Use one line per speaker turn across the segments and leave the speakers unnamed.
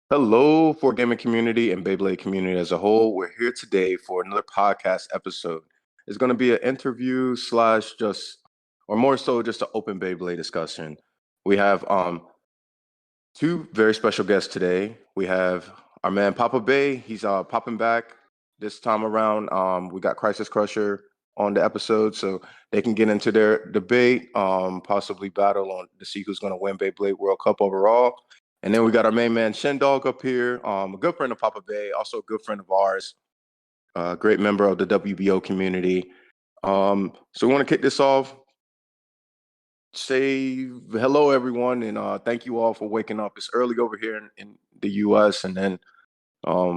Hello, for gaming community and Beyblade community as a whole. We're here today for another podcast episode. It's going to be an interview slash just, or more so, just an open Beyblade discussion. We have two very special guests today. We have our man Papabey. He's popping back this time around. We got Crisis Crusher on the episode, so they can get into their debate, possibly battle on to see who's going to win Beyblade World Cup overall. And then we got our main man Shindog up here, a good friend of Papabey, also a good friend of ours, a great member of the WBO community. So we want to kick this off. Say hello, everyone, and thank you all for waking up. It's early over here in the U.S., and then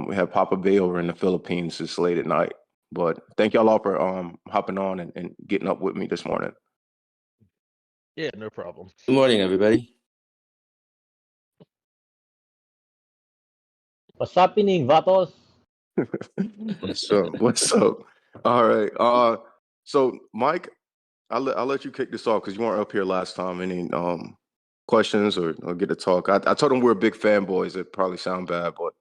we have Papabey over in the Philippines. It's late at night. But thank y'all all for hopping on and getting up with me this morning.
Yeah, no problem.
Good morning, everybody.
What's happening, Vatos?
What's up? All right. So Mike, I'll let you kick this off because you weren't up here last time. Any questions or get to talk? I told him we're big fanboys. It probably sound bad, but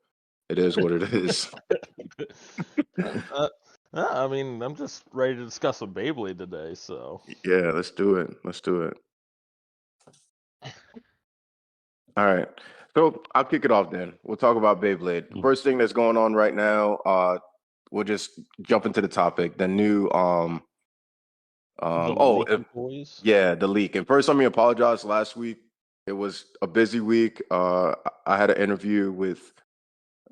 it is what it is.
I mean, I'm just ready to discuss a Beyblade today, so.
Yeah, let's do it. Let's do it. All right. So I'll kick it off then. We'll talk about Beyblade. First thing that's going on right now, we'll just jump into the topic. The new the leak. And first, let me apologize. Last week it was a busy week. I had an interview with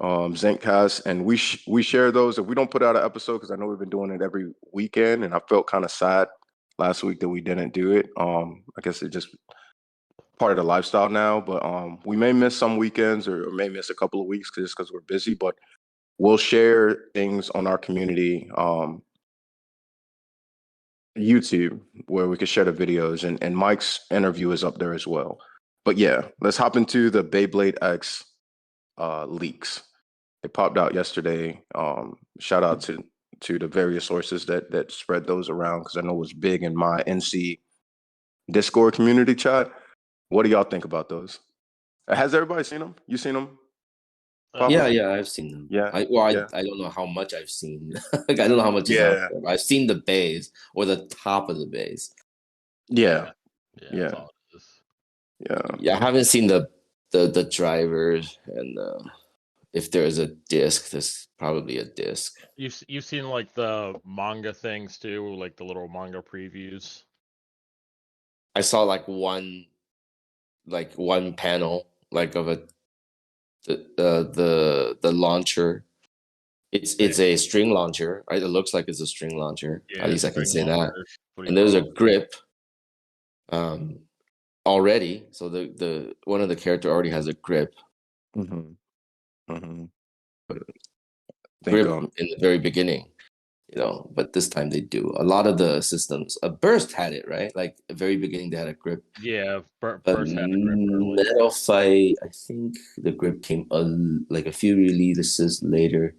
Zencast, and we share those. If we don't put out an episode, because I know we've been doing it every weekend, and I felt kind of sad last week that we didn't do it. I guess it just part of the lifestyle now, but we may miss some weekends or may miss a couple of weeks just because we're busy, but we'll share things on our community YouTube where we can share the videos, and Mike's interview is up there as well. But yeah, let's hop into the Beyblade X leaks. It popped out yesterday. Shout out to the various sources that spread those around, because I know it was big in my NC Discord community chat. What do y'all think about those? Has everybody seen them? You seen them?
Yeah, I've seen them.
Yeah.
I don't know how much I've seen. Like, I don't know how much is out there. I've seen the bays or the top of the bays.
Yeah.
Yeah.
I haven't seen the drivers, and if there's a disc, there's probably a disc.
You've seen like the manga things too, like the little manga previews.
I saw like one panel like of the launcher. It's a string launcher, right? It looks like it's a string launcher. At least I can say that. And there's a grip already. So the one of the character already has a grip. Grip in the very beginning, but this time they do. A lot of the systems, Burst had it, right? Like the very beginning they had a grip.
Yeah, Burst had a grip early.
Metal Fight, I think the grip came like a few releases later.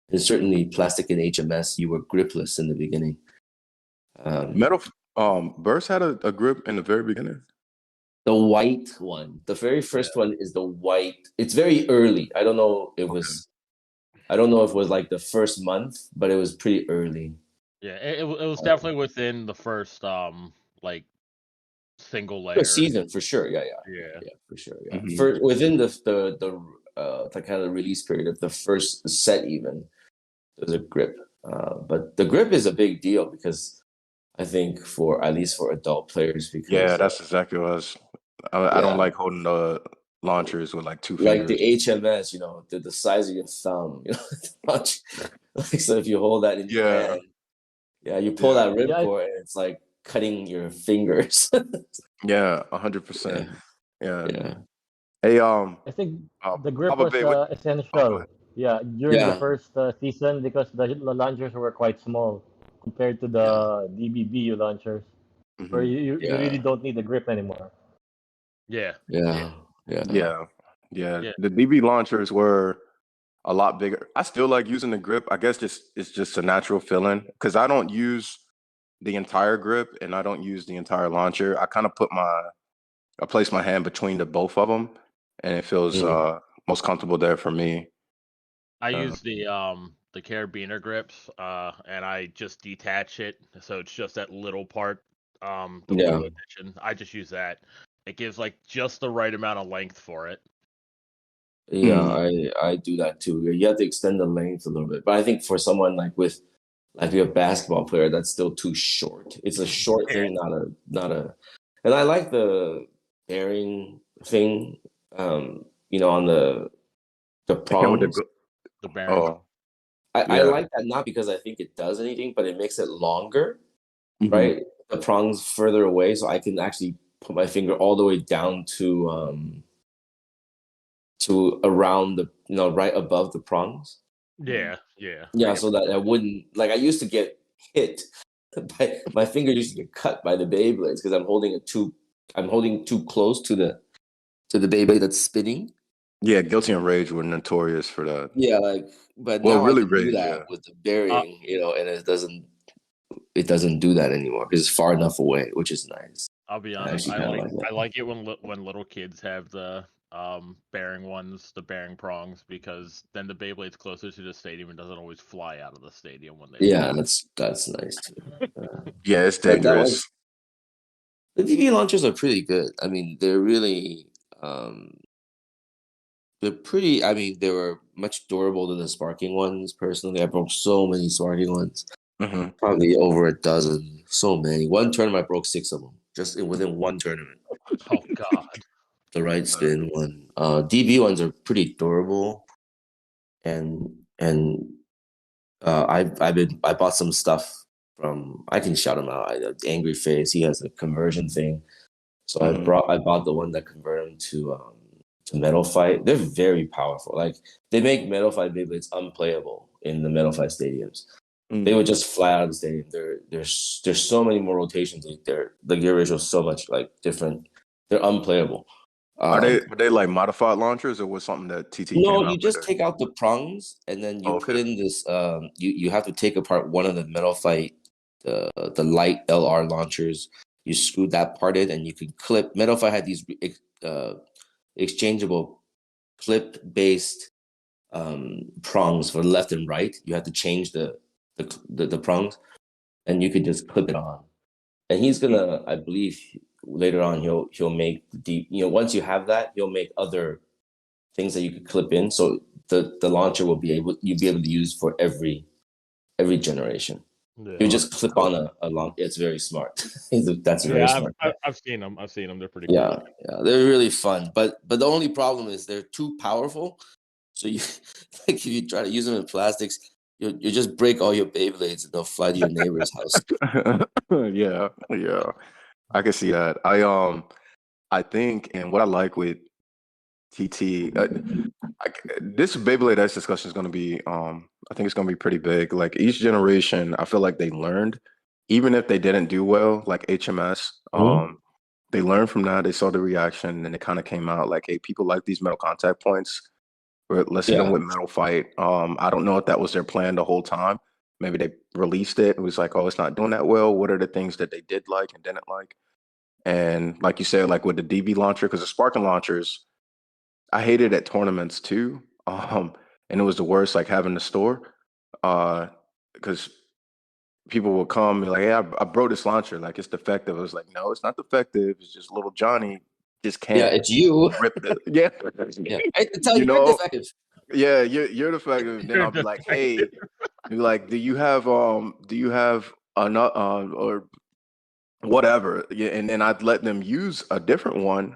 And certainly Plastic and HMS, you were gripless in the beginning.
Burst had a grip in the very beginning.
The white one, the very first one is the white. It's very early. I don't know if it was like the first month, but it was pretty early.
Yeah, it was definitely within the first like single layer
season for sure. Yeah, for sure. Yeah, within the kind of release period of the first set, even there's a grip. But the grip is a big deal because I think at least for adult players. Because
that's exactly what I was. I don't like holding the launchers with like two fingers.
Like the HMS, the size of your thumb. So if you hold that in your hand, you pull that ripcord, and it's like cutting your fingers.
100%. Yeah. Hey,
I think the grip was essential. During the first season, because the launchers were quite small compared to the DBBU launchers, where you really don't need the grip anymore.
Yeah. The DB launchers were a lot bigger. I still like using the grip. I guess it's just a natural feeling because I don't use the entire grip and I don't use the entire launcher. I kind of place my hand between the both of them, and it feels most comfortable there for me.
I use the carabiner grips, and I just detach it, so it's just that little part, the little addition. I just use that. It gives like just the right amount of length for it.
Yeah, I do that too. You have to extend the length a little bit, but I think for someone like you're a basketball player, that's still too short. It's a short thing, not a. And I like the bearing thing, on the prongs.
The bearing.
Oh,
I like that not because I think it does anything, but it makes it longer, right? The prongs further away, so I can actually put my finger all the way down to around the right above the prongs.
Yeah.
So that I wouldn't I used to get hit by my finger used to get cut by the Beyblades because I'm holding too close to the Beyblade that's spinning.
Yeah, Guilty and Rage were notorious for that.
Yeah, but now
really
I can do that with the bearing, and it doesn't do that anymore because it's far enough away, which is nice.
I'll be honest, I like it when little kids have the bearing ones, the bearing prongs, because then the Beyblade's closer to the stadium and doesn't always fly out of the stadium when they.
Yeah, that's nice too.
Yeah, it's dangerous.
The DB launchers are pretty good. I mean, they're really they're pretty. I mean, they were much durable than the sparking ones. Personally, I broke so many sparking ones. Probably over a dozen. So many. One tournament, I broke 6 of them just within one tournament.
Oh God.
The right spin one. DB ones are pretty durable, and I bought some stuff from. I can shout him out. Angry Face. He has a conversion thing, so I bought the one that converted him to Metal Fight. They're very powerful. Like they make Metal Fight Beyblades unplayable in the Metal Fight stadiums. They would just fly out of the stadium. There's so many more rotations. The gear ratio is so much different. They're unplayable.
Were they like modified launchers, or was something that TT?
No, you just take out the prongs and then you put in this. You have to take apart one of the Metal Fight, the light LR launchers. You screw that part in, and you can clip. Metal Fight had these exchangeable clip-based prongs for left and right. You have to change the prongs, and you could just clip it on. And he's gonna, I believe, later on he'll make once you have that, he'll make other things that you could clip in. So the launcher you'll be able to use for every generation. Yeah. You just clip on a long. It's very smart. That's very smart.
I've seen them. They're pretty cool.
Yeah, they're really fun. But the only problem is they're too powerful. So you if you try to use them in plastics, you just break all your Beyblades and they'll fly to your neighbor's house.
Yeah, I can see that. I think, and what I like with TT, this Beyblade X discussion is going to be, I think it's going to be pretty big. Like each generation, I feel like they learned, even if they didn't do well, like HMS, they learned from that. They saw the reaction, and it kind of came out like, hey, people like these metal contact points. Let's hit them with Metal Fight. I don't know if that was their plan the whole time. Maybe they released it. It was like, oh, it's not doing that well. What are the things that they did like and didn't like? And like you said, like with the DB launcher, because the sparking launchers, I hated at tournaments too. And it was the worst, like having the store, because people will come and be like, hey, I broke this launcher. Like it's defective. I was like, no, it's not defective. It's just little Johnny just can't.
Yeah, it's you.
Rip it. Yeah.
I tell you're defective.
Yeah, you're defective. Then I'll be like, hey, be like, do you have another or whatever? Yeah, and then I'd let them use a different one,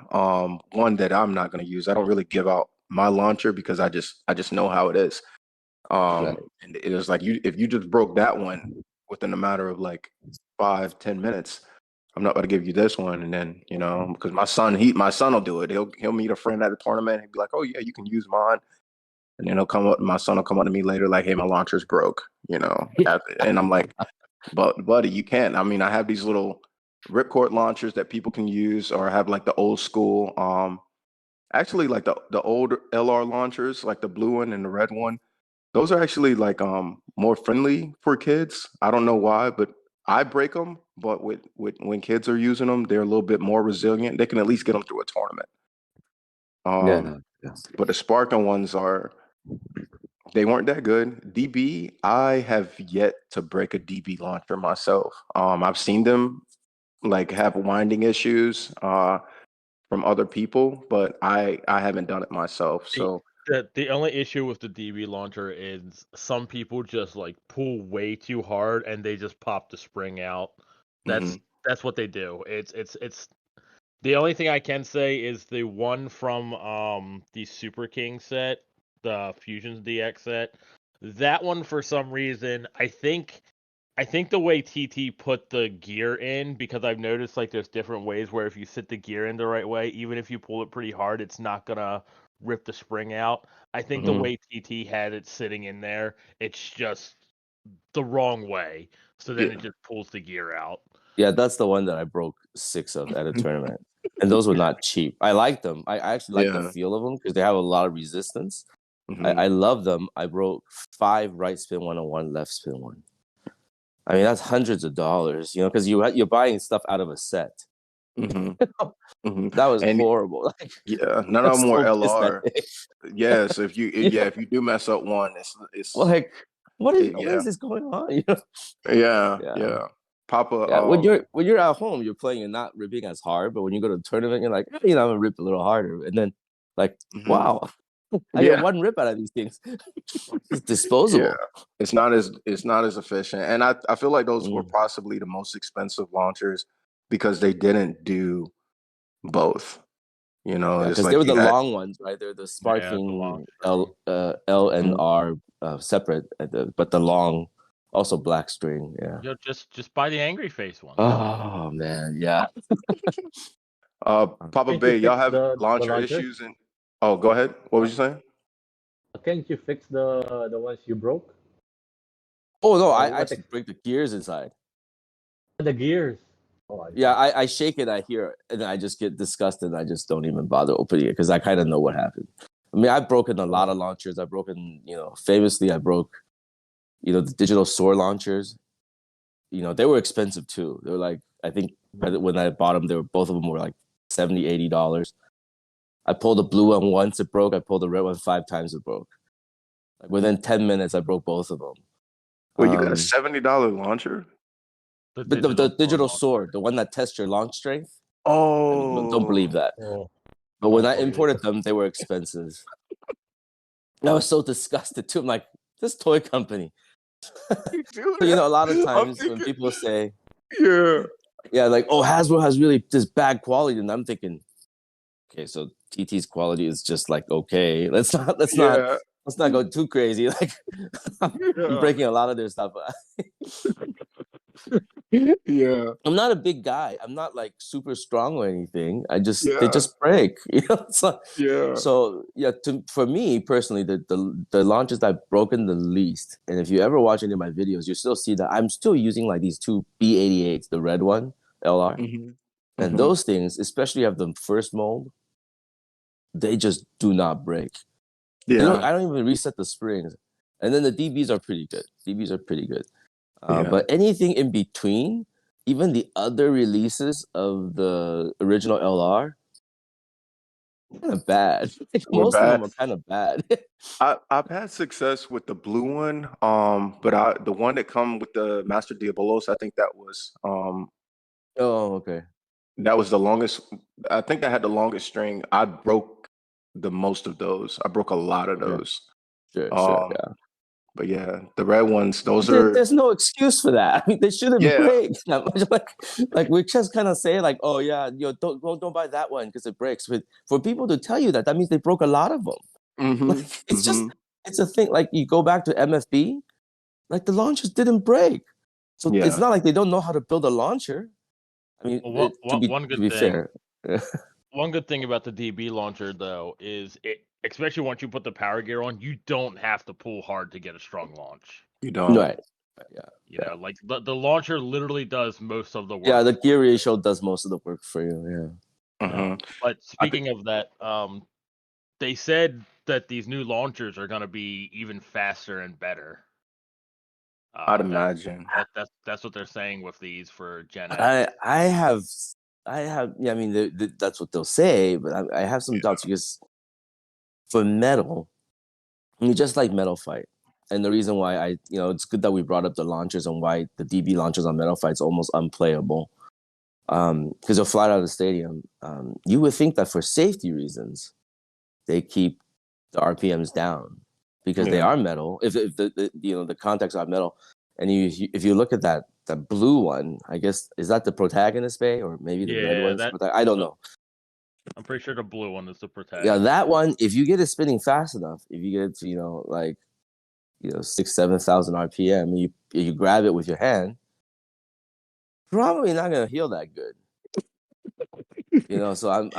one that I'm not going to use. I don't really give out my launcher because I just know how it is. And it was like if you just broke that one within a matter of like 5-10 minutes, I'm not going to give you this one. And then because my son will do it. He'll meet a friend at a tournament and be like, oh yeah, you can use mine. And then my son will come up to me later like, hey, my launcher's broke, and I'm like, but buddy, you can't. I mean, I have these little ripcord launchers that people can use, or I have like the old school, actually like the old LR launchers, like the blue one and the red one. Those are actually like more friendly for kids. I don't know why, but I break them. But with when kids are using them, they're a little bit more resilient. They can at least get them through a tournament. But the Sparking ones they weren't that good. DB, I have yet to break a DB launcher myself. I've seen them like have winding issues from other people, but I haven't done it myself. So
the only issue with the DB launcher is some people just like pull way too hard and they just pop the spring out. That's what they do. It's the only thing I can say is the one from the Super King set, the Fusions DX set. That one, for some reason, I think the way TT put the gear in, because I've noticed like there's different ways where if you sit the gear in the right way, even if you pull it pretty hard, it's not gonna rip the spring out. I think the way TT had it sitting in there, it's just the wrong way. So then it just pulls the gear out.
Yeah, that's the one that I broke 6 of at a tournament. And those were not cheap. I like them. I actually like the feel of them because they have a lot of resistance. I love them. I broke 5 right spin 1 and 1 left spin 1. I mean, that's hundreds of dollars, because you're buying stuff out of a set. That was horrible. Like,
none of them were LR. Yeah, so if you do mess up one, it's
like what is this going on?
Papa,
when you're at home, you're playing and not ripping as hard, but when you go to a tournament, you're like, I'm gonna rip a little harder, and then like, wow, I get one rip out of these things. It's disposable.
Yeah. It's not as efficient, and I feel like those were possibly the most expensive launchers because they didn't do both.
Because they were the long ones, right? They're the Sparking L and R separate, but the long. Also black string,
just buy the angry face one.
Oh man, yeah.
Papabey, y'all have launcher issues and go ahead. What was you saying?
Can't you fix the ones you broke?
Oh no, I actually break the gears inside.
The gears.
I shake it, I hear it, and I just get disgusted and I just don't even bother opening it because I kind of know what happened. I mean, I've broken a lot of launchers. I've broken, famously I broke the digital sword launchers, they were expensive too. They were like, I think when I bought them, both of them were like $70, $80. I pulled the blue one once, it broke. I pulled the red one 5 times, it broke. Like within 10 minutes, I broke both of them.
Wait, you got a $70 launcher?
The digital sword, the one that tests your launch strength.
Oh,
I mean, don't believe that. But when I imported them, they were expensive. I was so disgusted too. I'm like, this toy company. A lot of times when people say, like, oh, Hasbro has really this bad quality, and I'm thinking, okay, so TT's quality is just like okay. Let's not go too crazy. Like, I'm breaking a lot of their stuff. I'm not a big guy. I'm not like super strong or anything. They just break. So for me personally, the launches that I've broken the least, and if you ever watch any of my videos, you still see that I'm still using like these 2 B88s, the red one LR, and those things, especially have the first mold, they just do not break. I don't even reset the springs, and then the DBs are pretty good. But anything in between, even the other releases of the original LR, kind of bad. Most of them are kind of bad.
I've had success with the blue one, but the one that come with the Master Diabolos, I think that was
okay.
That was the longest. I think I had the longest string. I broke the most of those. I broke a lot of those.
Sure.
But the red ones,
there's no excuse for that. I mean, they shouldn't break that much. Like we just kind of say like, oh yeah, don't buy that one because it breaks. But for people to tell you that means they broke a lot of them. Like, it's a thing. Like you go back to MFB, like the launchers didn't break. So it's not like they don't know how to build a launcher. I mean,
one good thing.
Fair.
One good thing about the DB launcher though is it. Especially once you put the power gear on, you don't have to pull hard to get a strong launch.
You don't.
Right.
Yeah. Like the launcher literally does most of the work.
Yeah, the gear ratio does most of the work for you.
Yeah. But speaking of that, they said that these new launchers are going to be even faster and better.
I'd imagine.
That's what they're saying with these for Gen
X. I have. I mean, that's what they'll say, but I have some doubts because for metal, you just like Metal Fight. And the reason why it's good that we brought up the launchers and why the DB launchers on Metal Fight is almost unplayable. Because they'll fly out of the stadium. You would think that for safety reasons, they keep the RPMs down because they are metal. If the contacts are metal, and if you look at that blue one, I guess is that the protagonist bay or maybe the red one's I don't know.
I'm pretty sure the blue one is the protagonist.
Yeah, that one. If you get it spinning fast enough, if you get it to 6,000-7,000 RPM, and you grab it with your hand, probably not gonna feel that good. So I'm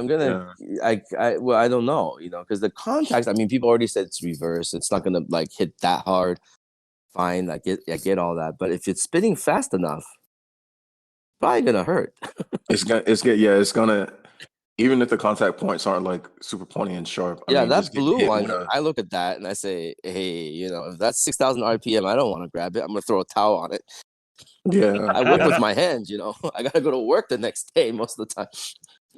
gonna I don't know, because the contacts. I mean, people already said it's reverse. It's not gonna hit that hard. Fine, I get all that, but if it's spinning fast enough, probably gonna hurt.
It's gonna. Even if the contact points aren't super pointy and sharp. I mean,
that blue one. I look at that and I say, hey, if that's 6,000 RPM, I don't want to grab it. I'm gonna throw a towel on it.
Yeah,
I work with my hands. I gotta go to work the next day most of the time.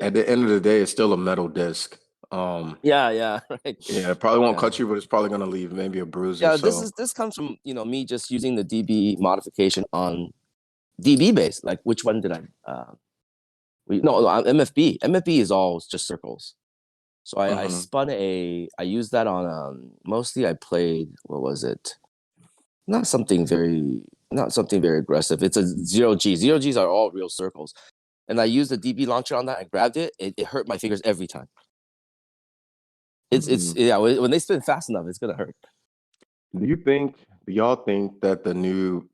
At the end of the day, it's still a metal disc.
Right.
Yeah, it probably won't cut you, but it's probably gonna leave maybe a bruise.
Yeah, this comes from me just using the DB modification on DB base. Like, which one did I? MFB. MFB is all just circles. So I spun I used that on mostly I played, what was it? Not something very aggressive. It's a 0G. 0Gs are all real circles. And I used the DB launcher on that. I grabbed it. It hurt my fingers every time. When they spin fast enough, it's gonna hurt.
Do y'all think that the new,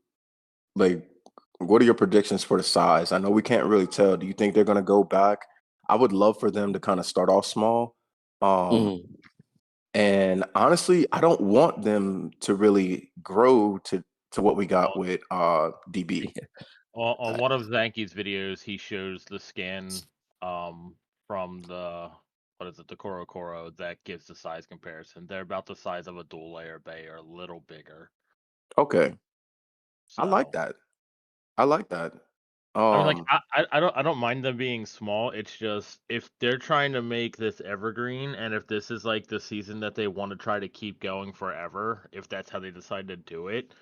what are your predictions for the size? I know we can't really tell. Do you think they're gonna go back? I would love for them to kind of start off small. And honestly, I don't want them to really grow to what we got with DB.
On one of Zanky's videos, he shows the skin from the Koro Koro that gives the size comparison. They're about the size of a dual layer bay or a little bigger.
Okay. So, I like that. I
mean, I don't mind them being small. It's just if they're trying to make this evergreen, and if this is the season that they want to try to keep going forever, if that's how they decide to do it,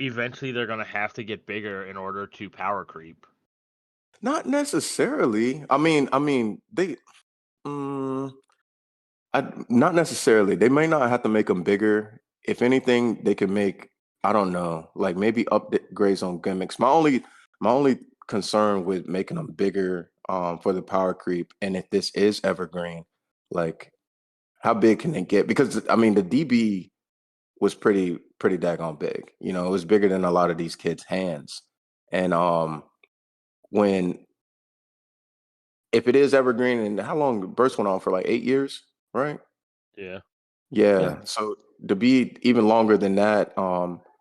eventually they're gonna have to get bigger in order to power creep.
Not necessarily. I mean, they. Not necessarily. They may not have to make them bigger. If anything, they could make. I don't know, maybe upgrades on gimmicks. My only concern with making them bigger for the power creep, and if this is evergreen, how big can they get? Because I mean, the DB was pretty daggone big. It was bigger than a lot of these kids' hands. And if it is evergreen, and how long the burst went on for 8 years, right? Yeah. So to be even longer than that,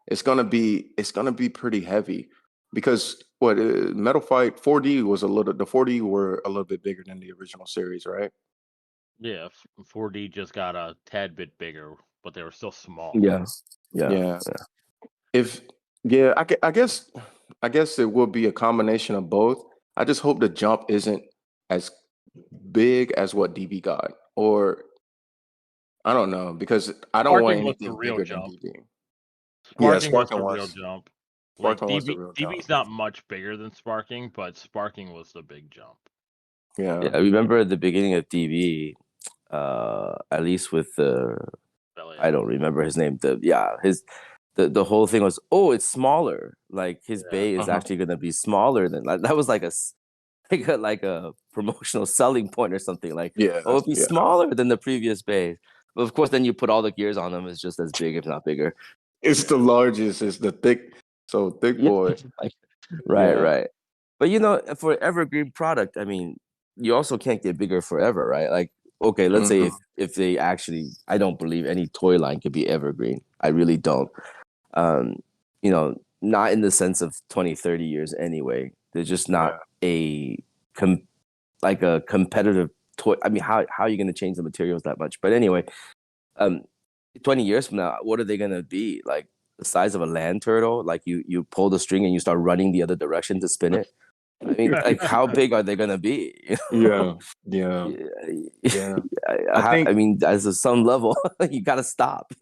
it's gonna be pretty heavy, because Metal Fight 4D the 4D were a little bit bigger than the original series, right?
Yeah, 4D just got a tad bit bigger, but they were still small.
Yeah.
I guess it will be a combination of both. I just hope the jump isn't as big as what DB got, or I don't know, because I don't want anything bigger than DB.
Sparking was the real jump. DB's not much bigger than Sparking, but Sparking was the big jump.
Yeah, I remember at the beginning of DB, at least with I don't remember his name. The whole thing was, it's smaller. His bay is actually going to be smaller than that. Was like a promotional selling point or something. It'll be smaller than the previous bay. But of course, then you put all the gears on them, it's just as big, if not bigger.
It's the largest. It's the thick boy.
Right. But for evergreen product, I mean, you also can't get bigger forever, right? Okay, let's say if they actually, I don't believe any toy line could be evergreen. I really don't. Not in the sense of 20, 30 years anyway. They're just not a competitive toy. I mean, how are you going to change the materials that much? But anyway, 20 years from now, what are they going to be? The size of a land turtle? You pull the string and you start running the other direction to spin it? I mean, like, how big are they gonna be?
Yeah.
I mean, as some level, you gotta stop.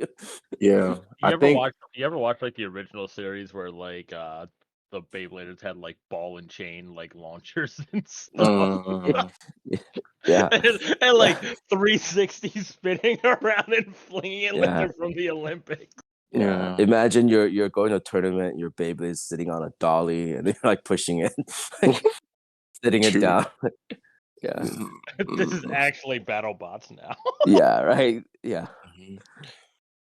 Yeah,
You ever watch like the original series where like the Beybladers had like ball and chain like launchers and stuff?
Yeah.
and like 360 spinning around and flinging it like they're from the Olympics.
Yeah. Imagine you're going to a tournament, your Beyblade is sitting on a dolly, and they're like pushing it, like, sitting it down. Yeah.
This is actually BattleBots now.
Yeah. Right. Yeah.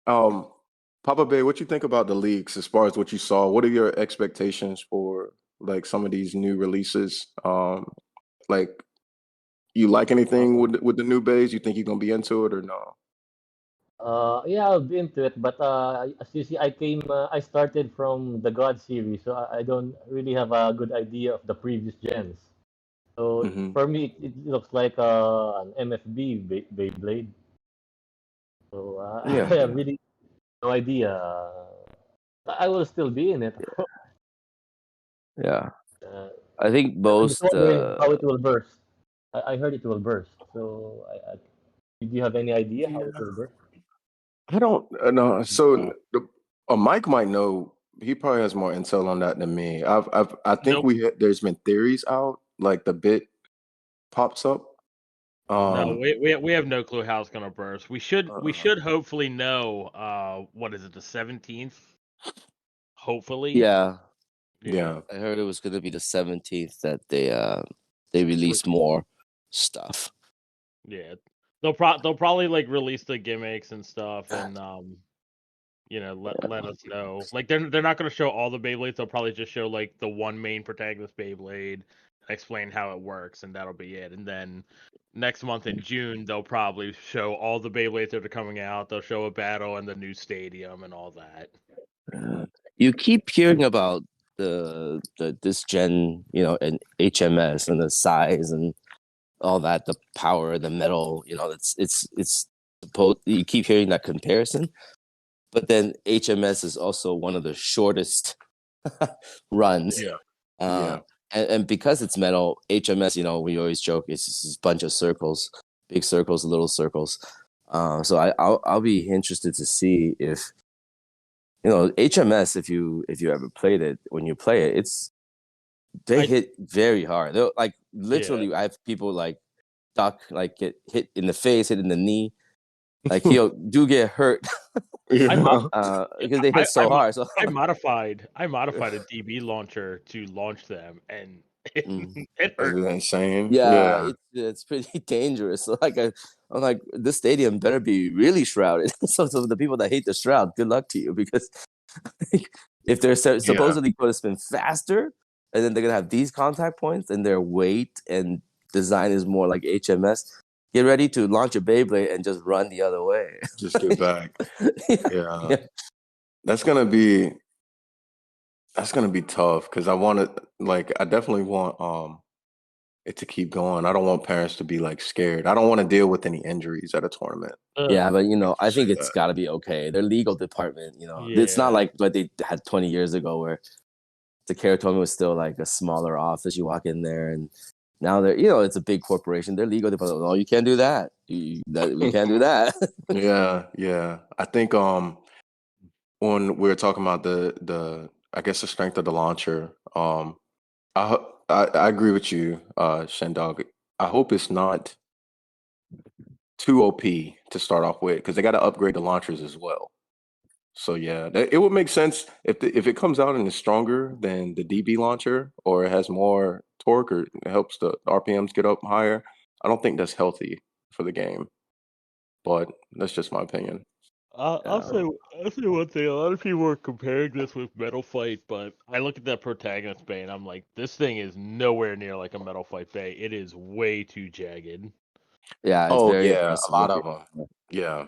Papabey, what you think about the leaks as far as what you saw? What are your expectations for like some of these new releases? Like, you like anything with the new bays? You think you're gonna be into it or no?
Yeah, I'll be into it, but as you see, I started from the God series, so I don't really have a good idea of the previous gens. So for me, it looks like an MFB Beyblade. So I have really no idea. I will still be in it.
Yeah. I think
I'm
most.
just wondering how it will burst. I heard it will burst. So do you have any idea how it will burst?
I don't know. So Mike might know. He probably has more intel on that than me. I think there's been theories out, like the bit pops up.
No, we have no clue how it's gonna burst. We should hopefully know. What is it? The 17th. Hopefully.
Yeah.
Yeah.
I heard it was gonna be the 17th that they release more stuff.
Yeah, they'll probably like release the gimmicks and stuff, and let us know. Like they're not gonna show all the Beyblades. They'll probably just show like the one main protagonist Beyblade, explain how it works, and that'll be it. And then next month in June, they'll probably show all the Beyblades that are coming out. They'll show a battle and the new stadium and all that.
You keep hearing about the this gen, and HMS and the size and all that, the power, the metal, it's supposed, you keep hearing that comparison, but then HMS is also one of the shortest runs. And because it's metal, HMS, we always joke, it's just a bunch of circles, big circles, little circles. So I'll be interested to see if, HMS, if you ever played it, when you play it, they hit very hard. They're like literally, I have people like duck, like get hit in the face, hit in the knee, like do get hurt. Because they hit so hard. So
I modified a DB launcher to launch them, and it hurt.
Is it insane?
Yeah. It's pretty dangerous. So I'm like, this stadium better be really shrouded. So the people that hate the shroud, good luck to you, because if they're supposedly going to spin faster, and then they're gonna have these contact points, and their weight and design is more like HMS. Get ready to launch a Beyblade and just run the other way.
Just get back. Yeah. That's gonna be tough because I definitely want it to keep going. I don't want parents to be like scared. I don't want to deal with any injuries at a tournament.
Yeah, but I think it's got to be okay. Their legal department, it's not like what they had 20 years ago where Takara Tomy was still like a smaller office. You walk in there, and now they're, it's a big corporation. Their legal department, oh, you can't do that. We can't do that.
Yeah. I think when we were talking about the I guess the strength of the launcher, I agree with you, Shindog. I hope it's not too OP to start off with, because they got to upgrade the launchers as well. So yeah, it would make sense if it comes out and is stronger than the DB launcher, or it has more torque, or it helps the RPMs get up higher. I don't think that's healthy for the game, but that's just my opinion.
I'll say one thing. A lot of people are comparing this with Metal Fight, but I look at that protagonist bay and I'm like, this thing is nowhere near like a Metal Fight bay. It is way too jagged.
Yeah. It's very impressive.
A lot of them. Yeah.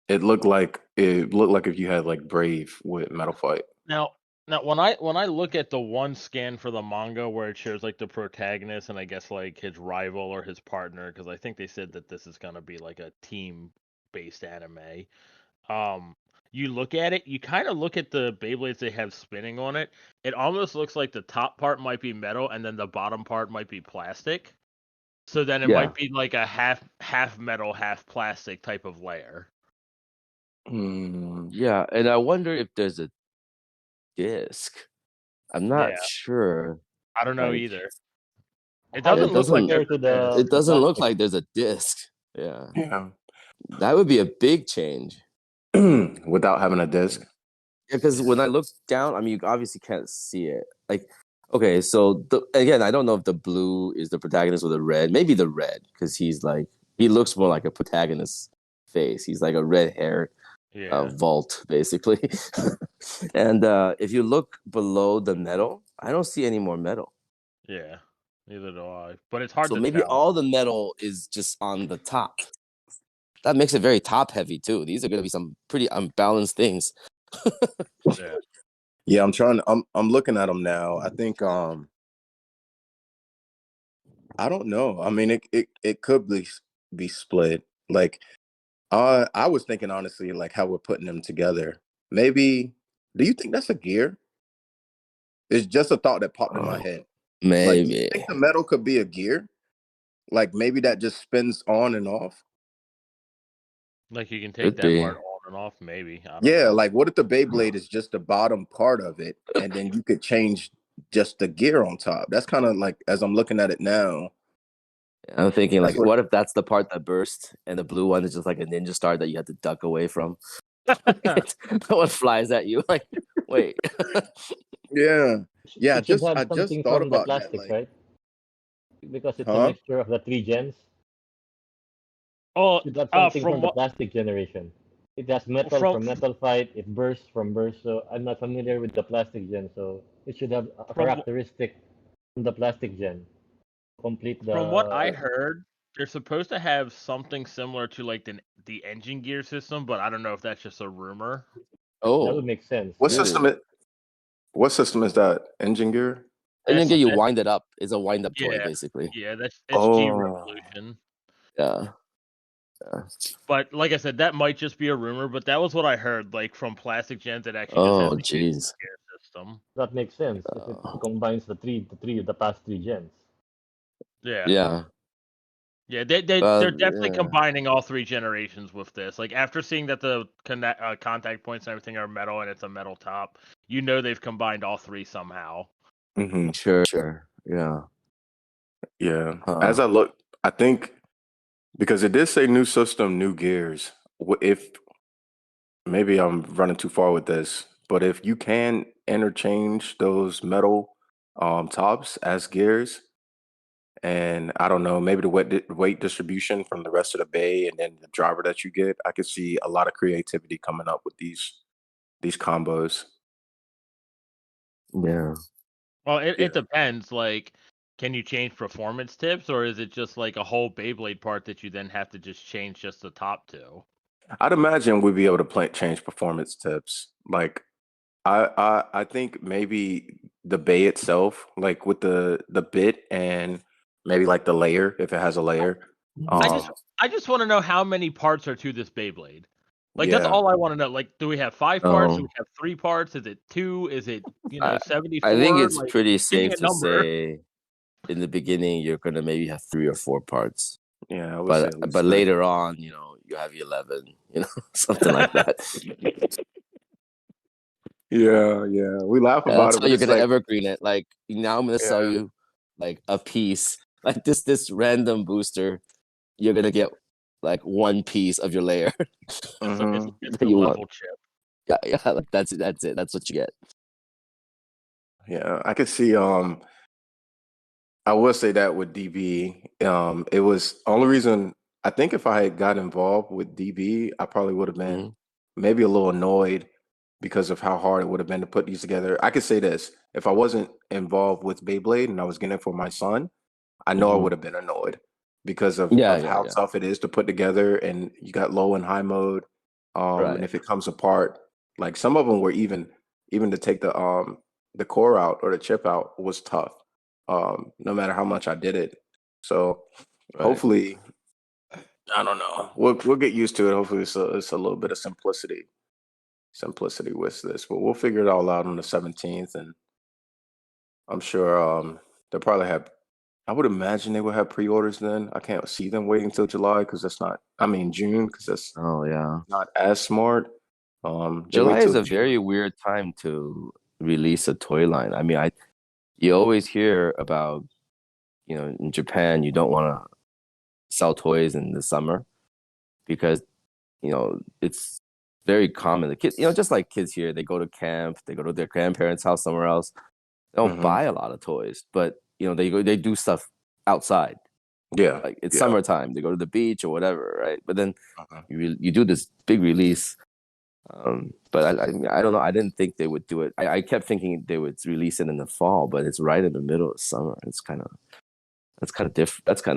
It looked like if you had like Brave with Metal Fight.
Now when I look at the one scan for the manga where it shows like the protagonist and I guess like his rival or his partner, because I think they said that this is gonna be like a team based anime. you look at it, you kind of look at the Beyblades they have spinning on it. It almost looks like the top part might be metal and then the bottom part might be plastic. So then it might be like a half metal, half plastic type of layer.
Yeah, and I wonder if there's a disc. I'm not sure.
I don't know either. It doesn't look like
it doesn't look like there's a disc. Yeah. That would be a big change.
Without having a disc.
Yeah, because when I look down, I mean, you obviously can't see it. Like, okay, so again, I don't know if the blue is the protagonist or the red. Maybe the red, because he looks more like a protagonist face. He's like a red hair vault, basically. And if you look below the metal, I don't see any more metal.
Yeah, neither do I. But it's hard to
maybe
tell.
All the metal is just on the top. That makes it very top heavy too. These are going to be some pretty unbalanced things.
Yeah, I'm looking at them now. I think I don't know. I mean, it could be split. Like I was thinking honestly, like how we're putting them together. Maybe. Do you think that's a gear? It's just a thought that popped in my head.
Maybe.
Like, do you think the metal could be a gear? Like maybe that just spins on and off.
Like you can take that part on and off, maybe. I don't know.
Like what if the Beyblade is just the bottom part of it, and then you could change just the gear on top? That's kind of like, as I'm looking at it now,
I'm thinking like, what if that's the part that burst, and the blue one is just like a ninja star that you have to duck away from? No one flies at you. Like, wait.
Yeah. I just thought
about
the
plastic,
that, like,
right? Because it's a mixture of the 3 gens.
Oh,
it has something from the plastic generation. It has metal from Metal Fight. It bursts from Burst. So I'm not familiar with the plastic gen. So it should have a characteristic from the plastic gen. Complete the.
From what I heard, they're supposed to have something similar to like the engine gear system, but I don't know if that's just a rumor.
Oh,
that would make sense.
What system is that? Engine gear?
Engine gear, you wind it up. It's a wind up toy, basically.
Yeah, it's G Revolution.
Yeah.
But like I said, that might just be a rumor, but that was what I heard, like from plastic gens that actually just has the gear system.
That makes sense if it combines the past 3 gens.
Yeah, they're definitely combining all 3 generations with this. Like after seeing that the contact points and everything are metal and it's a metal top, you know they've combined all 3 somehow.
Mm-hmm. Sure. Yeah.
As I look, I think because it did say new system, new gears. If maybe I'm running too far with this, but if you can interchange those metal tops as gears, and I don't know, maybe the weight distribution from the rest of the bay, and then the driver that you get, I could see a lot of creativity coming up with these combos.
Yeah.
Well, it depends. Like, can you change performance tips, or is it just like a whole Beyblade part that you then have to just change just the top to?
I'd imagine we'd be able to change performance tips. Like, I think maybe the bay itself, like with the bit and maybe like the layer, if it has a layer.
I just want to know how many parts are to this Beyblade. Like that's all I want to know. Like, do we have 5 parts? Do we have 3 parts? Is it 2? Is it 74?
I think it's pretty safe to say in the beginning you're gonna maybe have 3 or 4 parts.
Yeah,
but later on, you have 11, something like that.
Yeah, we laugh about it.
But you're gonna evergreen it. Like now, I'm gonna sell you like a piece, like this random booster. You're gonna get like 1 piece of your layer.
Mm-hmm. It's a level chip.
Yeah, like that's it. That's what you get.
Yeah, I could see. I will say that with DB, it was only reason. I think if I had got involved with DB, I probably would have been maybe a little annoyed because of how hard it would have been to put these together. I could say this: if I wasn't involved with Beyblade and I was getting it for my son, I know I would have been annoyed because of how tough it is to put together, and you got low and high mode. And if it comes apart, like some of them were even to take the core out or the chip out was tough. No matter how much I did it. So hopefully, I don't know. We'll get used to it. Hopefully it's a little bit of simplicity. simplicity with this, but we'll figure it all out on the 17th, and I'm sure they'll probably have. I would imagine they will have pre-orders then. I can't see them waiting till July because that's not. I mean June because that's not as smart.
July is a very weird time to release a toy line. I mean, you always hear about, in Japan, you don't want to sell toys in the summer because, it's very common. The kids, just like kids here, they go to camp, they go to their grandparents' house somewhere else. They don't buy a lot of toys, but they do stuff outside.
Yeah,
like it's summertime. They go to the beach or whatever, right? But then you do this big release. But I don't know. I didn't think they would do it. I kept thinking they would release it in the fall, but it's right in the middle of summer. That's kind of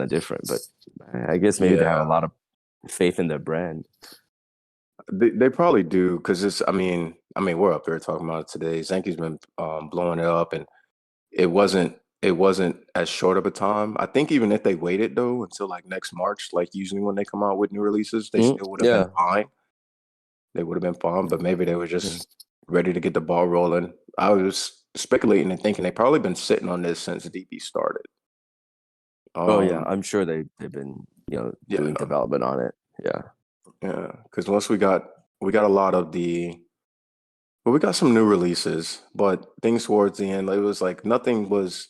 different. But I guess maybe they have a lot of faith in their brand.
They probably do because it's. I mean, we're up here talking about it today. Zenki's been blowing it up, and it wasn't as short of a time. I think even if they waited though until like next March, like usually when they come out with new releases, they still would have been fine. They would have been fine, but maybe they were just ready to get the ball rolling. I was speculating and thinking they've probably been sitting on this since DB started.
I'm sure they've been doing development on it.
Yeah, because once we got a lot of we got some new releases, but things towards the end, it was like nothing was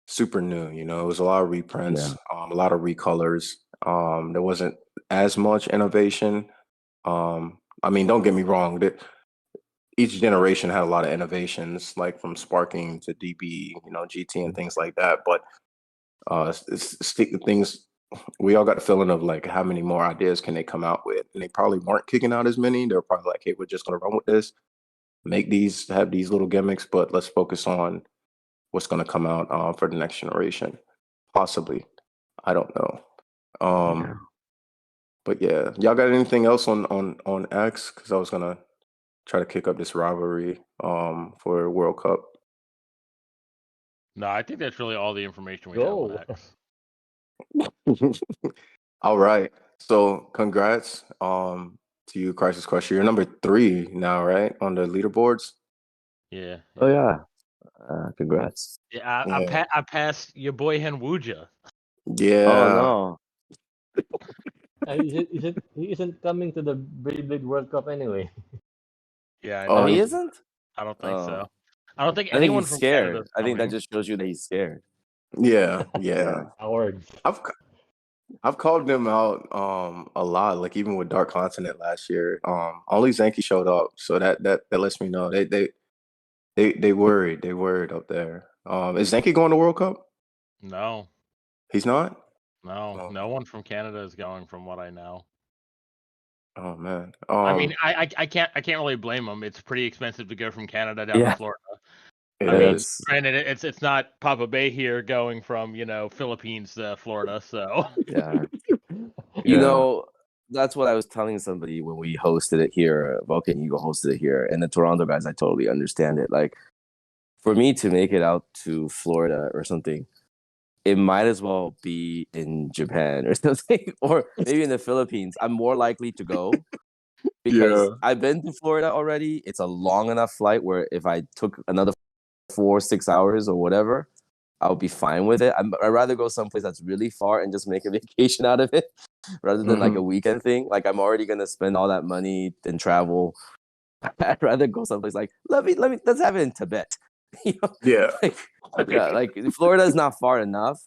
super new. It was a lot of reprints, a lot of recolors. There wasn't as much innovation. Don't get me wrong. Each generation had a lot of innovations, like from Sparking to DB, GT and things like that. But things we all got the feeling of like how many more ideas can they come out with, and they probably weren't kicking out as many. They were probably like, "Hey, we're just gonna run with this, have these little gimmicks, but let's focus on what's gonna come out for the next generation, possibly." I don't know. But yeah, y'all got anything else on X? Because I was gonna try to kick up this rivalry for World Cup.
No, I think that's really all the information we have on X.
All right. So congrats to you, Crisis Crusher. You're number 3 now, right? On the leaderboards.
Yeah.
Oh yeah. Congrats.
Yeah, I passed your boy Henwuja.
Yeah.
Oh
no. He isn't coming to the Beyblade World Cup anyway.
Yeah, I know.
He isn't?
I don't think so. I don't think anyone from Canada.
I think that just shows you that he's scared.
Yeah.
Awards.
I've called them out a lot, like even with Dark Continent last year. Only Zenki showed up, so that lets me know they worried up there. Is Zenki going to World Cup?
No.
He's not?
No one from Canada is going, from what I know.
Oh man.
I can't really blame them. It's pretty expensive to go from Canada down to Florida. Granted, it's not Papabey here going from Philippines to Florida, so
that's what I was telling somebody when we hosted it here. Vulcan Eagle hosted it here, and the Toronto guys, I totally understand it. Like, for me to make it out to Florida or something, it might as well be in Japan or something, or maybe in the Philippines. I'm more likely to go because I've been to Florida already. It's a long enough flight where if I took another 4-6 hours or whatever, I would be fine with it. I'd rather go someplace that's really far and just make a vacation out of it rather than like a weekend thing. Like, I'm already gonna spend all that money and travel. I'd rather go someplace like let's have it in Tibet. Like Florida is not far enough.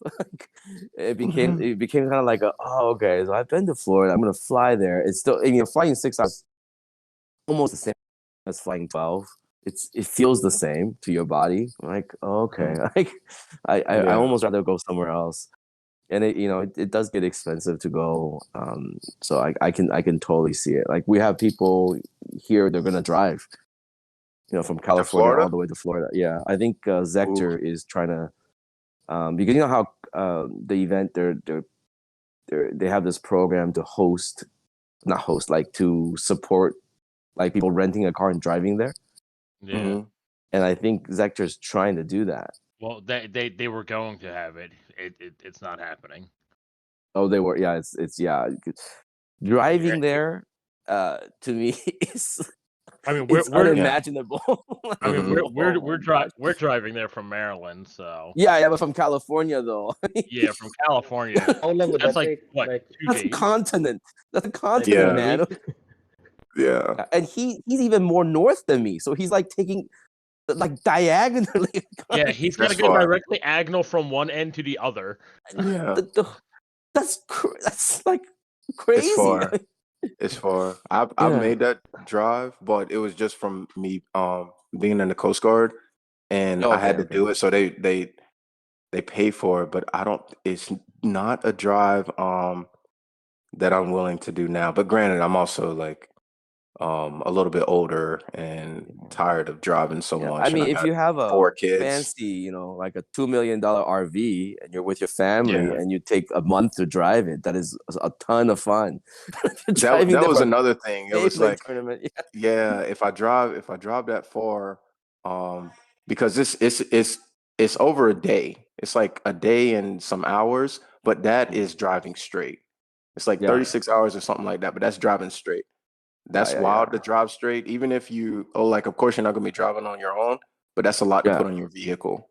It became kind of like okay, so I've been to Florida, I'm gonna fly there. It's still, flying 6 hours almost the same as flying 12. It feels the same to your body. I'm like, okay. Like I almost rather go somewhere else. And it does get expensive to go. So I can totally see it. Like, we have people here, they're gonna drive, from California all the way to Florida. Yeah, I think Zector is trying to, because how the event they have this program to to support like people renting a car and driving there.
Yeah,
and I think Zector's trying to do that.
Well, they were going to have it. It's not happening.
Oh, they were. Yeah, it's driving there. To me, is
I mean,
it's unimaginable.
I mean, we're driving there from Maryland, so
yeah, but from California though.
Yeah, from California.
How long would
That's
that
like
take?
what?
Like,
2
That's a
days?
continent. That's a continent, man.
Yeah.
And he's even more north than me, so he's like taking like diagonally.
Yeah, he's got to go directly diagonal from one end to the other.
Yeah.
That's like crazy.
It's far. I've made that drive, but it was just from me being in the Coast Guard, and I had to do it. So they pay for it, but it's not a drive that I'm willing to do now. But granted, I'm also like a little bit older and tired of driving so much.
I mean, if you have a
4 kids,
fancy, like a $2 million RV, and you're with your family, and you take a month to drive it, that is a ton of fun.
that was another thing. It was like,
tournament.
if I drive that far, because it's over a day. It's like a day and some hours, but that is driving straight. It's like 36 hours or something like that, but that's driving straight. That's wild to drive straight. Even if you, of course you're not gonna be driving on your own, but that's a lot to put on your vehicle.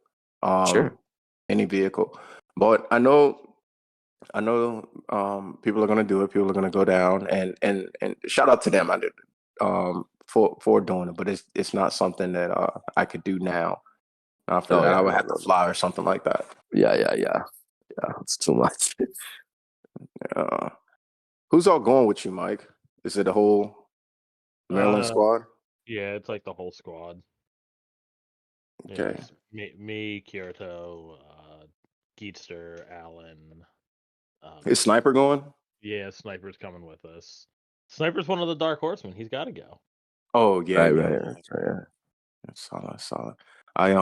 Sure.
Any vehicle. But I know people are gonna do it. People are gonna go down and shout out to them. I did for doing it, but it's not something that I could do now. After that, I would have to fly or something like that.
Yeah. It's too much.
Who's all going with you, Mike? Is it the whole Maryland squad?
Yeah, it's like the whole squad.
Okay.
Me, Kyoto, Geetster, Allen.
Is Sniper going?
Yeah, Sniper's coming with us. Sniper's one of the Dark Horsemen. He's got to go.
Oh yeah,
right.
Solid. I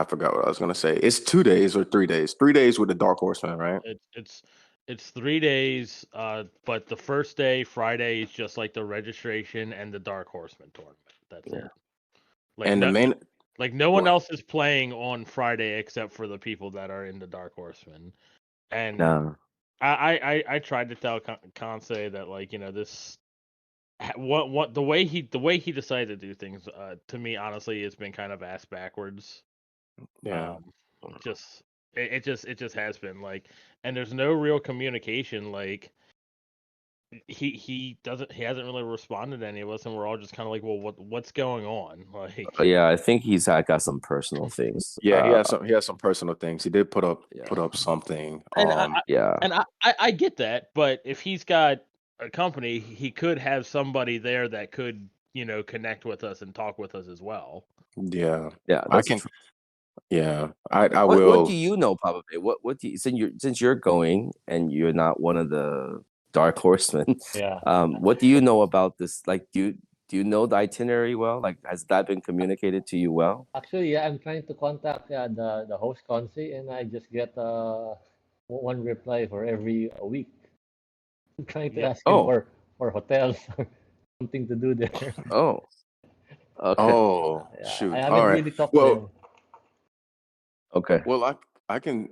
forgot what I was gonna say. It's 2 days or 3 days. 3 days with the Dark Horseman, right?
It's 3 days. But the first day, Friday, is just like the registration and the Dark Horseman tournament. That's it. No one else is playing on Friday except for the people that are in the Dark Horseman. And I tried to tell Kansei that this. What the way he decided to do things to me honestly has been kind of ass backwards.
Yeah.
It just has been and there's no real communication. He hasn't really responded to any of us, and we're all just kind of well, what's going on?
I think he's got some personal things.
Yeah, he has some personal things. He did put up something.
And I get that, but if he's got a company, he could have somebody there that could connect with us and talk with us as well.
Yeah,
I can.
I will.
What do you know, Papabey? What do you, since you're going and you're not one of the Dark Horsemen?
Yeah.
What do you know about this? Do you know the itinerary well? Has that been communicated to you well?
Actually, I'm trying to contact the host Kansei, and I just get one reply for every week. I'm trying to ask him for hotels or something to do there.
Oh. Okay.
Oh, shoot.
I haven't really talked to him.
Okay.
Well, I can.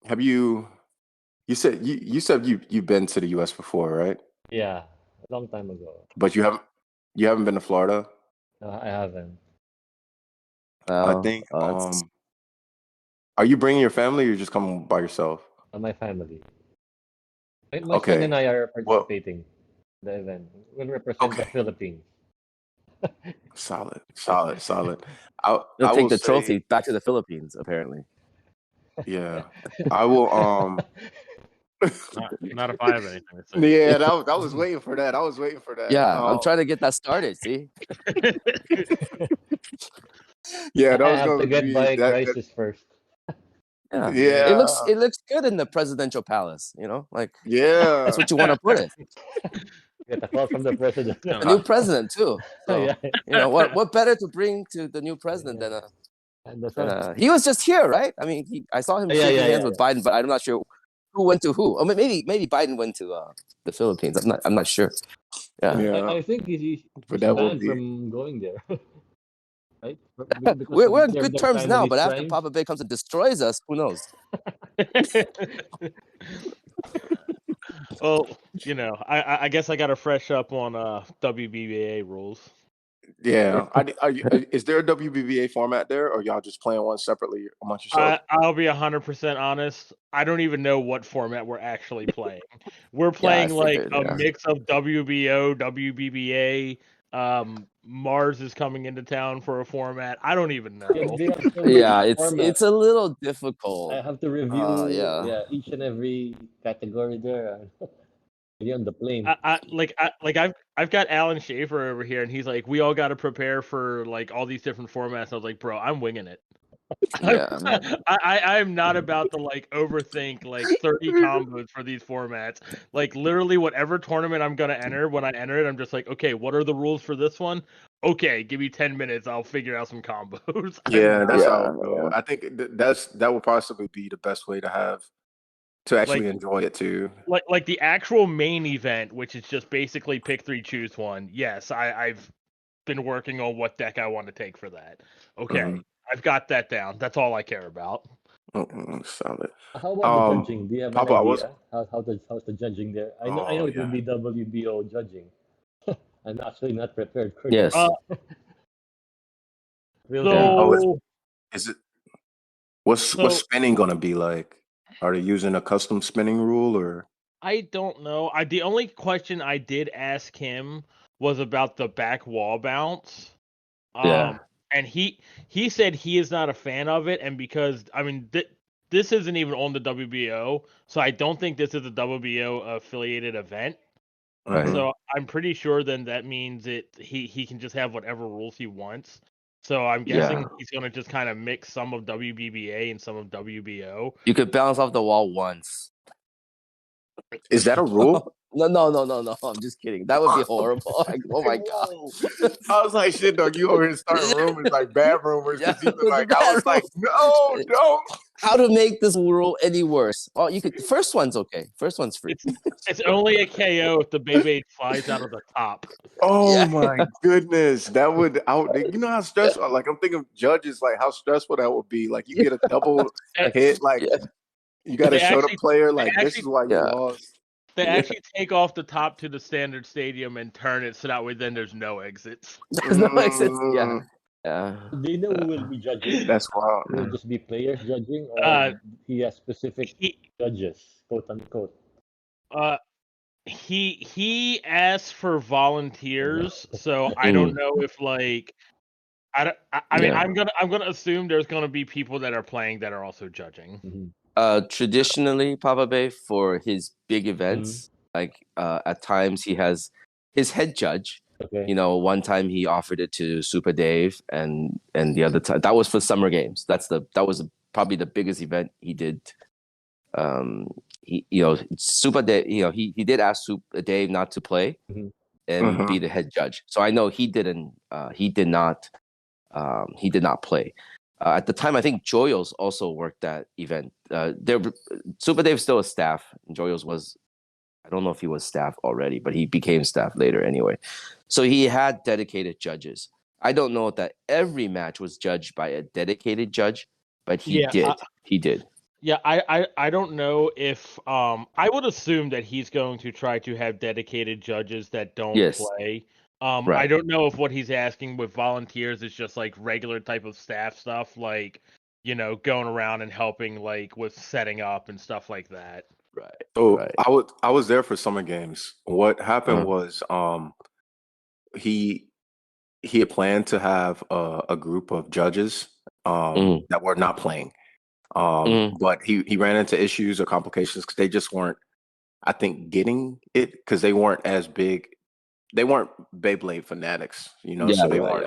Have you? You said you've been to the U.S. before, right?
Yeah, a long time ago.
But you haven't been to Florida?
No, I haven't.
I think. Are you bringing your family, or you're just coming by yourself?
My family. My son and I are participating in the event. We'll represent the Philippines.
Solid.
You'll take the trophy back to the Philippines, apparently.
Yeah, I will.
Not if I have anything to say.
Yeah, I was waiting for that.
Yeah, I'm trying to get that started. See.
Yeah, that
I
was
have
going
to get by crisis first.
Yeah. It looks good in the presidential palace.
Yeah,
that's what you want to put it.
Get a call from the president.
A new president too. So, what better to bring to the new president than he was just here, right? I mean, I saw him shaking hands with Biden, but I'm not sure who went to who. Or maybe Biden went to the Philippines. I'm not sure. Yeah.
I think he's banned from going there. Right?
We're on good terms now, but after Papabey comes and destroys us, who knows?
Well, I guess I got to fresh up on WBBA rules.
Yeah. Is there a WBBA format there, or y'all just playing one separately amongst yourselves?
I'll be 100% honest. I don't even know what format we're actually playing. We're playing a mix of WBO, WBBA. Mars is coming into town for a format. I don't even know.
It's a little difficult.
I have to review each and every category there. On the plane.
I've got Alan Schaefer over here, and he's like, we all got to prepare for like all these different formats. I was like, bro, I'm winging it. I'm not about to like overthink like 30 combos for these formats. Like literally whatever tournament I'm gonna enter, when I enter it, I'm just like, okay, what are the rules for this one? Okay, give me 10 minutes, I'll figure out some combos.
Yeah, that's how it goes. I think that would possibly be the best way to actually enjoy it too.
Like the actual main event, which is just basically pick 3, choose 1. Yes, I've been working on what deck I want to take for that. Okay, I've got that down. That's all I care about.
Solid.
How about the judging? Do you have an idea? How's the judging there? I know it will be WBO judging. I'm actually not prepared for
this.
Is it? What's spinning gonna be like? Are they using a custom spinning rule or?
I don't know. The only question I did ask him was about the back wall bounce. And he said he is not a fan of it, and because this isn't even on the WBO, so I don't think this is a WBO affiliated event.
Right.
So I'm pretty sure then that means he can just have whatever rules he wants. So I'm guessing he's going to just kind of mix some of WBBA and some of WBO.
You could bounce off the wall once.
Is that a rule?
No. I'm just kidding. That would be horrible. Like, oh my god.
I was like, shit, dog. You over here starting rumors, like bad rumors. I was like, no, don't.
How to make this rule any worse? Oh, you could. First one's okay. First one's free.
It's only a KO if the Beyblade flies out of the top.
Oh my goodness, that would you know how stressful. Like I'm thinking judges, like how stressful that would be. Like you get a double hit, like you got to show the player, like this is why you lost.
They actually take off the top to the standard stadium and turn it so that way then there's no exits.
There's no exits. Yeah.
Do you know who will be judging?
That's wild.
Will it just be players judging, or he has specific judges, quote unquote?
He asked for volunteers, so I don't know if like I mean I'm gonna assume there's gonna be people that are playing that are also judging.
Traditionally, Papabey, for his big events, like at times he has his head judge.
Okay.
You know, one time he offered it to Super Dave, and the other time that was for Summer Games. That was probably the biggest event he did. Super Dave, he did ask Super Dave not to play and be the head judge. So I know he didn't. He did not play. At the time, I think Joyos also worked that event. Super Dave's still a staff. Joyos was, I don't know if he was staff already, but he became staff later anyway. So he had dedicated judges. I don't know that every match was judged by a dedicated judge, but he did. He did.
Yeah, I don't know if I would assume that he's going to try to have dedicated judges that don't play. Right. I don't know if what he's asking with volunteers is just like regular type of staff stuff, like, going around and helping like with setting up and stuff like that.
Right.
So I was there for Summer Games. What happened was he had planned to have a group of judges that were not playing. But he ran into issues or complications because they just weren't, I think, getting it because they weren't as big. They weren't Beyblade fanatics, so they weren't.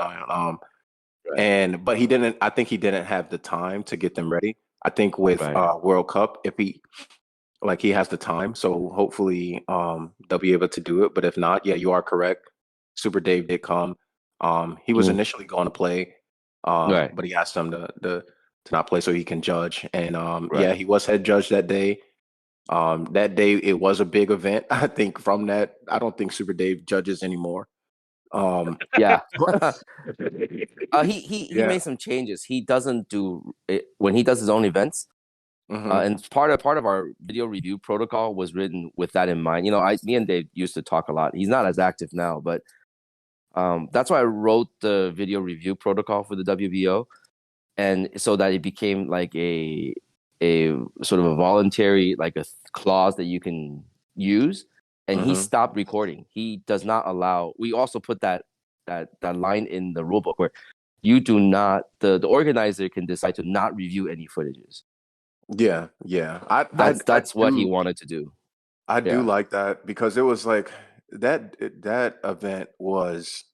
But he didn't. I think he didn't have the time to get them ready. I think with World Cup, if he has the time, so hopefully they'll be able to do it. But if not, you are correct. Super Dave did come. He was initially going to play, but he asked them to not play so he can judge. And he was head judge that day. That day it was a big event. I think from that, I don't think Super Dave judges anymore.
He made some changes. He doesn't do it when he does his own events. And part of our video review protocol was written with that in mind. Me and Dave used to talk a lot. He's not as active now, but that's why I wrote the video review protocol for the WBO, and so that it became like a sort of a voluntary, like a clause that you can use. And he stopped recording. He does not allow. We also put that line in the rule book where you do not. The organizer can decide to not review any footages.
Yeah.
That's what he wanted to do.
I do like that, because it was like that event was.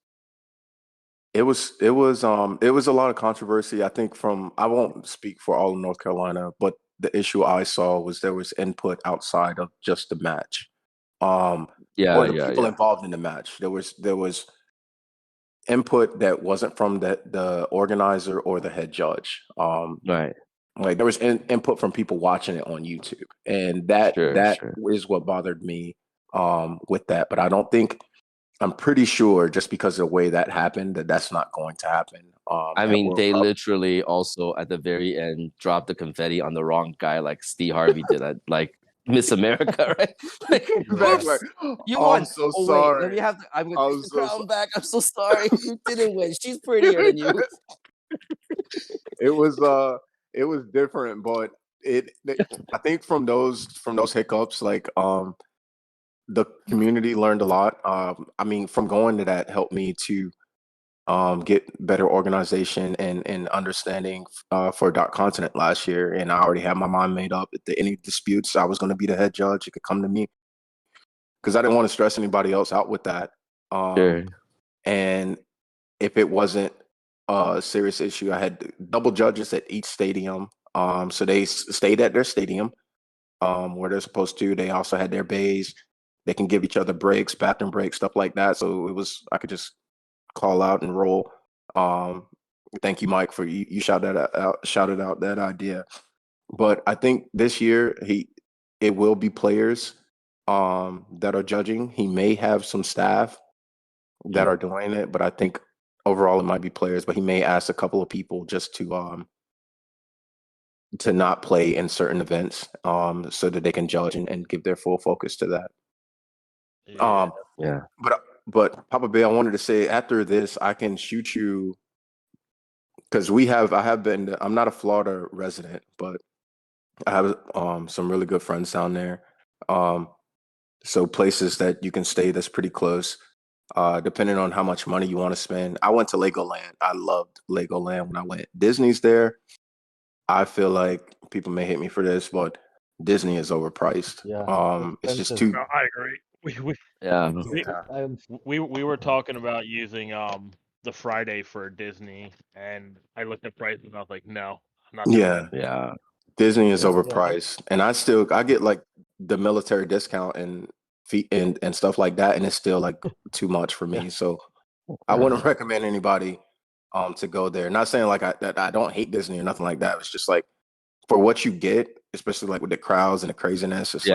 It was a lot of controversy. I think I won't speak for all of North Carolina, but the issue I saw was there was input outside of just the match. Or the people involved in the match. There was input that wasn't from the organizer or the head judge.
Right.
Like there was input from people watching it on YouTube, and that is what bothered me with that. But I'm pretty sure, just because of the way that happened, that's not going to happen.
I mean, they literally also at the very end dropped the confetti on the wrong guy, like Steve Harvey did at like Miss America, right? Like, you won.
I'm so sorry.
Wait, I'm gonna take the crown back. I'm so sorry. You didn't win. She's prettier than you.
It was different, but I think from those hiccups, like the community learned a lot. I mean, from going to that helped me to get better organization and understanding for Dark Continent last year. And I already had my mind made up. If there any disputes, I was going to be the head judge. It could come to me, because I didn't want to stress anybody else out with that. And if it wasn't a serious issue, I had double judges at each stadium. So they stayed at their stadium where they're supposed to. They also had their bays. They can give each other breaks, bathroom breaks, stuff like that. So I could just call out and roll. Thank you, Mike, for you shouted out that idea. But I think this year it will be players that are judging. He may have some staff that are doing it, but I think overall it might be players. But he may ask a couple of people just to not play in certain events, so that they can judge and give their full focus to that. But Papabey, I wanted to say, after this, I can shoot you, because I'm not a Florida resident, but I have some really good friends down there. So places that you can stay that's pretty close, depending on how much money you want to spend. I went to Legoland. I loved Legoland when I went. Disney's there. I feel like people may hate me for this, but Disney is overpriced.
Yeah,
it's just too.
No, I agree. We were talking about using the Friday for Disney, and I looked at prices and I was like, no, I'm not doing
that.
Disney is overpriced, and I get like the military discount and stuff like that, and it's still like too much for me. So I wouldn't recommend anybody to go there. Not saying like I don't hate Disney or nothing like that. It's just like, for what you get, especially like with the crowds and the craziness, it's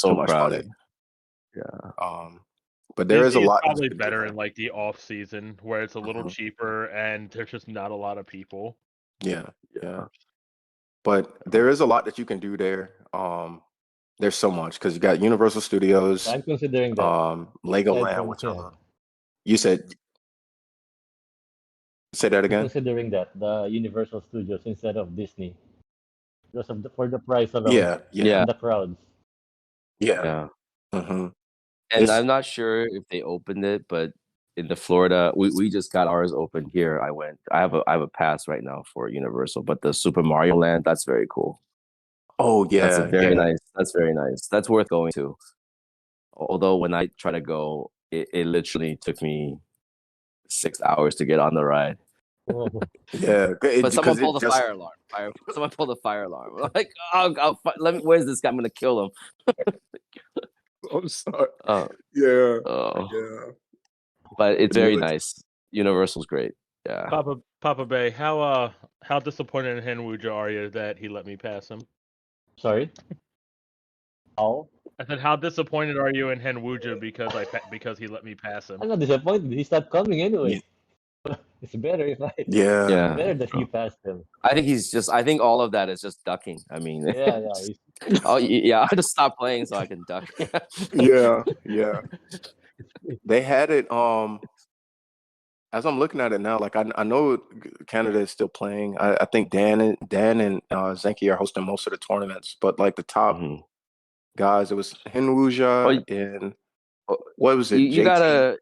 so much
crowded.
Money. But there is a lot.
Probably better in like the off season, where it's a little cheaper and there's just not a lot of people.
Yeah. But there is a lot that you can do there. There's so much, because you got Universal Studios.
I'm considering that.
Legoland, which you said. Say that again.
I'm considering that the Universal Studios instead of Disney, because for the price of the crowds.
Yeah. Mm-hmm.
And I'm not sure if they opened it, but in the Florida, we just got ours open here. I have a pass right now for Universal, but the Super Mario Land, that's very cool.
Oh yeah,
that's very nice. That's very nice. That's worth going to. Although when I try to go, it literally took me 6 hours to get on the ride.
But
someone pulled the fire alarm. Someone pulled the fire alarm. I'm like, where's this guy? I'm gonna kill him.
I'm sorry.
Yeah. But it's very nice. Universal's great. Yeah.
Papabey, how disappointed in Henwuja are you that he let me pass him?
Sorry. How?
I said, how disappointed are you in Henwuja because he let me pass him?
I'm not disappointed. He's not coming anyway. It's better if I.
Yeah.
Better that you passed him.
I think all of that is just ducking. I mean,
Yeah.
oh yeah, I just stop playing so I can duck.
Yeah. They had it. As I'm looking at it now, like I know Canada is still playing. I think Dan and Zenki are hosting most of the tournaments, but like the top guys, it was Hinwuja and what was it?
You gotta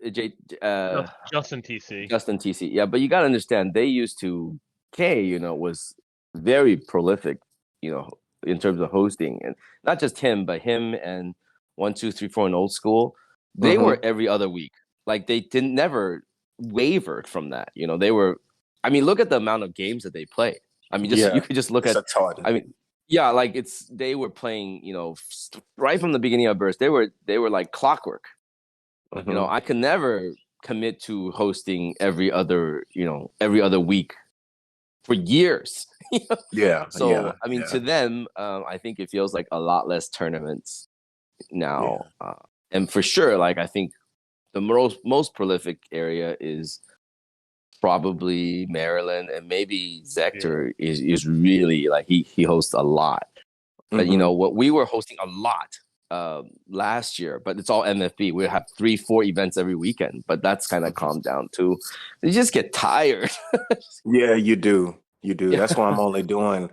Justin TC.
Justin TC. Yeah, but you gotta understand they used to K, was very prolific, in terms of hosting, and not just him, but him and 1, 2, 3, 4 in old school. They were every other week. Like they never wavered from that. They were. I mean, look at the amount of games that they played. I mean, you could just look at. I mean, yeah, like they were playing. Right from the beginning of burst, they were like clockwork. I could never commit to hosting every other week for years.
Yeah.
So I mean, to them, I think it feels like a lot less tournaments now, and for sure, like I think the most prolific area is probably Maryland, and maybe Zector is really like he hosts a lot. But what we were hosting a lot last year, but it's all MFB. We have 3-4 events every weekend, but that's kind of calmed down too. You just get tired.
Yeah, you do. That's why I'm only doing,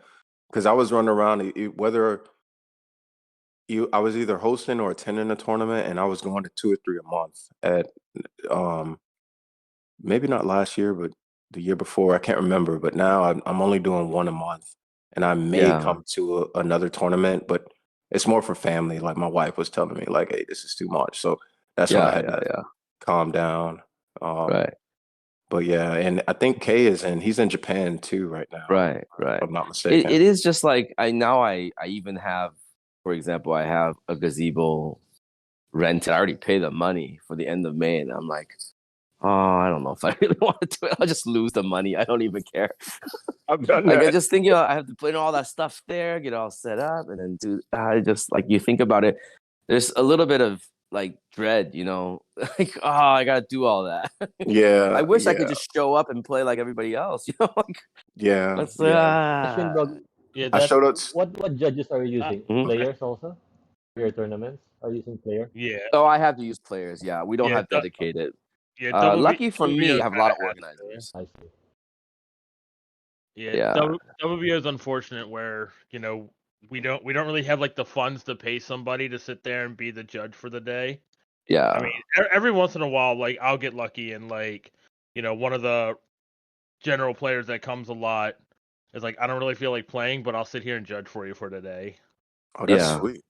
because I was running around I was either hosting or attending a tournament, and I was going to 2 or 3 a month at maybe not last year, but the year before. I can't remember, but now I'm only doing 1 a month, and I may come to another tournament, but it's more for family. Like my wife was telling me, like, "Hey, this is too much." So that's when I had to calm down.
Right.
But yeah, and I think Kay he's in Japan too right now.
Right.
If I'm not mistaken.
It is just like I even have, for example, I have a gazebo rented. I already paid the money for the end of May, and I'm like, oh, I don't know if I really want to do it. I'll just lose the money. I don't even care.
I've done
like
that.
I just think I have to put in all that stuff there, get all set up, and then do. I just like you think about it. There's a little bit of like dread, like I gotta do all that.
Yeah.
I wish I could just show up and play like everybody else. Like
yeah.
I showed up. What judges are you using? Players also for your tournaments? Are you using players?
Yeah.
Oh, I have to use players. Yeah, we don't have dedicated.
Yeah.
Lucky for me, I have a lot of organizers.
I see.
Yeah. WB is unfortunate where we don't really have like the funds to pay somebody to sit there and be the judge for the day.
Yeah.
I mean, every once in a while, like I'll get lucky and like one of the general players that comes a lot is like, I don't really feel like playing, but I'll sit here and judge for you for today.
Oh, that's sweet.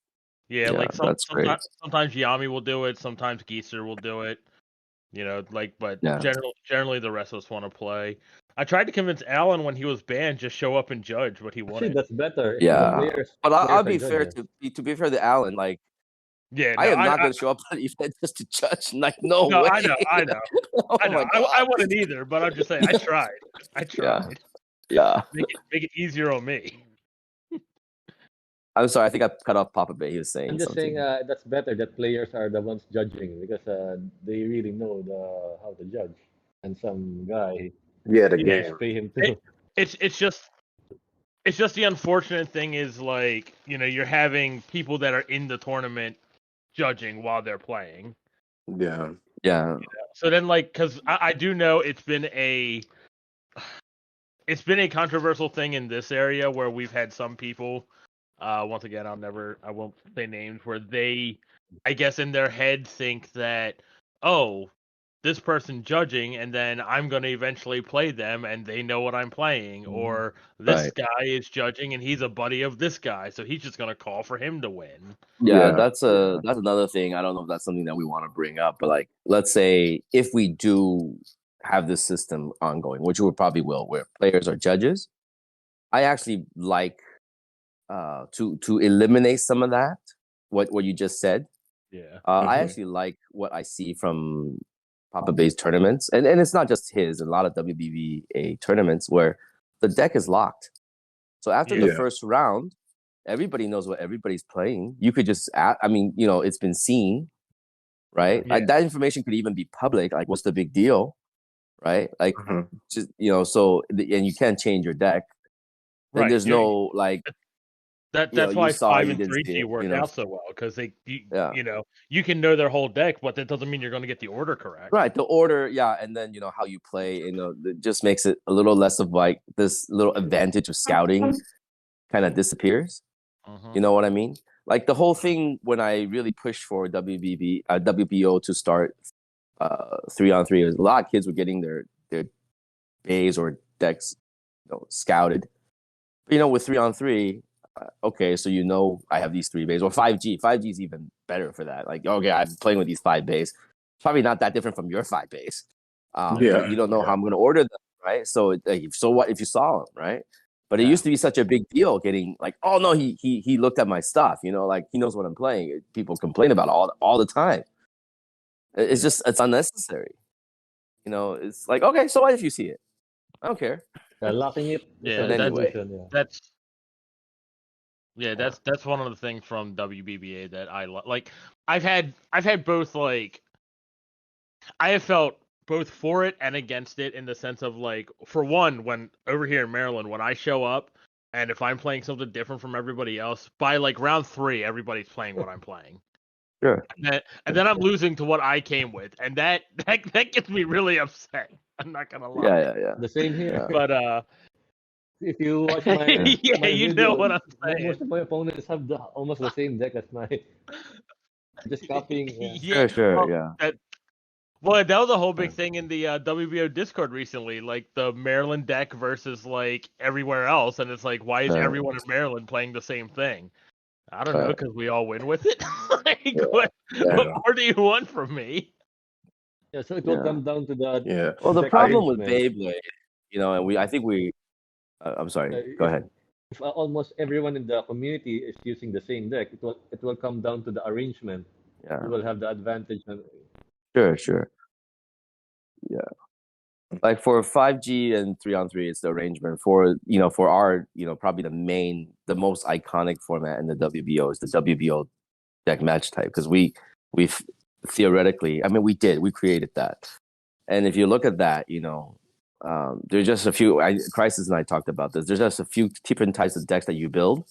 Yeah, like sometimes Yami will do it, sometimes Geeser will do it. But generally the rest of us want to play. I tried to convince Alan when he was banned, just show up and judge, but he wouldn't.
That's better.
Yeah, but I'll be fair to be fair to Alan. Like, I am not going to show up at an event just to judge. Like, no way.
I know. I wouldn't either, but I'm just saying, I tried.
Yeah.
Make it easier on me.
I'm sorry, I think I cut off Papabey. He was saying.
I'm just
something.
saying that's better that players are the ones judging because they really know how to judge, and some guy.
Yeah, the game.
Pay him too.
It's just the unfortunate thing is like you're having people that are in the tournament judging while they're playing.
Yeah.
So then, like, because I do know it's been a controversial thing in this area where we've had some people. Once again, I won't say names, where they, I guess in their head think that, this person judging, and then I'm going to eventually play them, and they know what I'm playing, or this guy is judging, and he's a buddy of this guy, so he's just going to call for him to win.
Yeah, that's another thing. I don't know if that's something that we want to bring up, but like, let's say if we do have this system ongoing, which we probably will, where players are judges, I actually like to eliminate some of that. What you just said.
Yeah.
I actually like what I see from Papabey's tournaments, and it's not just his. A lot of WBVA tournaments where the deck is locked. So after the first round, everybody knows what everybody's playing. You could just it's been seen, right?
Yeah.
That information could even be public. Like, what's the big deal? right? Like, just so and you can't change your deck. Then
Right.
there's no like.
That's why 5 and 3G
it,
work out so well, because you can know their whole deck, but that doesn't mean you're going to get the order correct.
Right, the order, and then how you play, it just makes it a little less of like this little advantage of scouting kind of disappears. You know what I mean? Like the whole thing when I really pushed for WBO to start 3-on-3, a lot of kids were getting their bays or decks scouted. But, with 3-on-3. Okay, so I have these 3 bays, or 5G. 5G is even better for that. Like, okay, I'm playing with these 5 bays. Probably not that different from your 5 bays. But you don't know how I'm going to order them, right? So, so what if you saw them, right? But it used to be such a big deal getting like, oh no, he looked at my stuff, like he knows what I'm playing. People complain about it all the time. It's just it's unnecessary. It's like, okay, so what if you see it? I don't care.
Locking it.
Yeah,
anyway,
that's one of the things from WBBA that I like. I've had both, like, I have felt both for it and against it, in the sense of, like, for one, when over here in Maryland, when I show up and if I'm playing something different from everybody else, by like round 3, everybody's playing what I'm playing.
Sure.
And then I'm losing to what I came with, and that gets me really upset. I'm not gonna lie.
Yeah.
The same here.
But
if you watch my
my
video,
know what I'm saying.
Most of my opponents have almost the same deck as mine. Just copying.
Sure.
Well, that was a whole big thing in the WBO Discord recently, like the Maryland deck versus like everywhere else, and it's like, why is everyone in Maryland playing the same thing? I don't know, because we all win with it. What more do you want from me?
Yeah, so it will come down to the.
Well, the problem with Beyblade, and I'm sorry. Go ahead.
If almost everyone in the community is using the same deck, it will come down to the arrangement.
Yeah.
You will have the advantage.
Sure. Yeah. Like for 5G and 3-on-3, it's the arrangement. For our probably the most iconic format in the WBO is the WBO deck match type, because we've theoretically, we created that. And if you look at that, there's just a few. Crisis and I talked about this. There's just a few different types of decks that you build,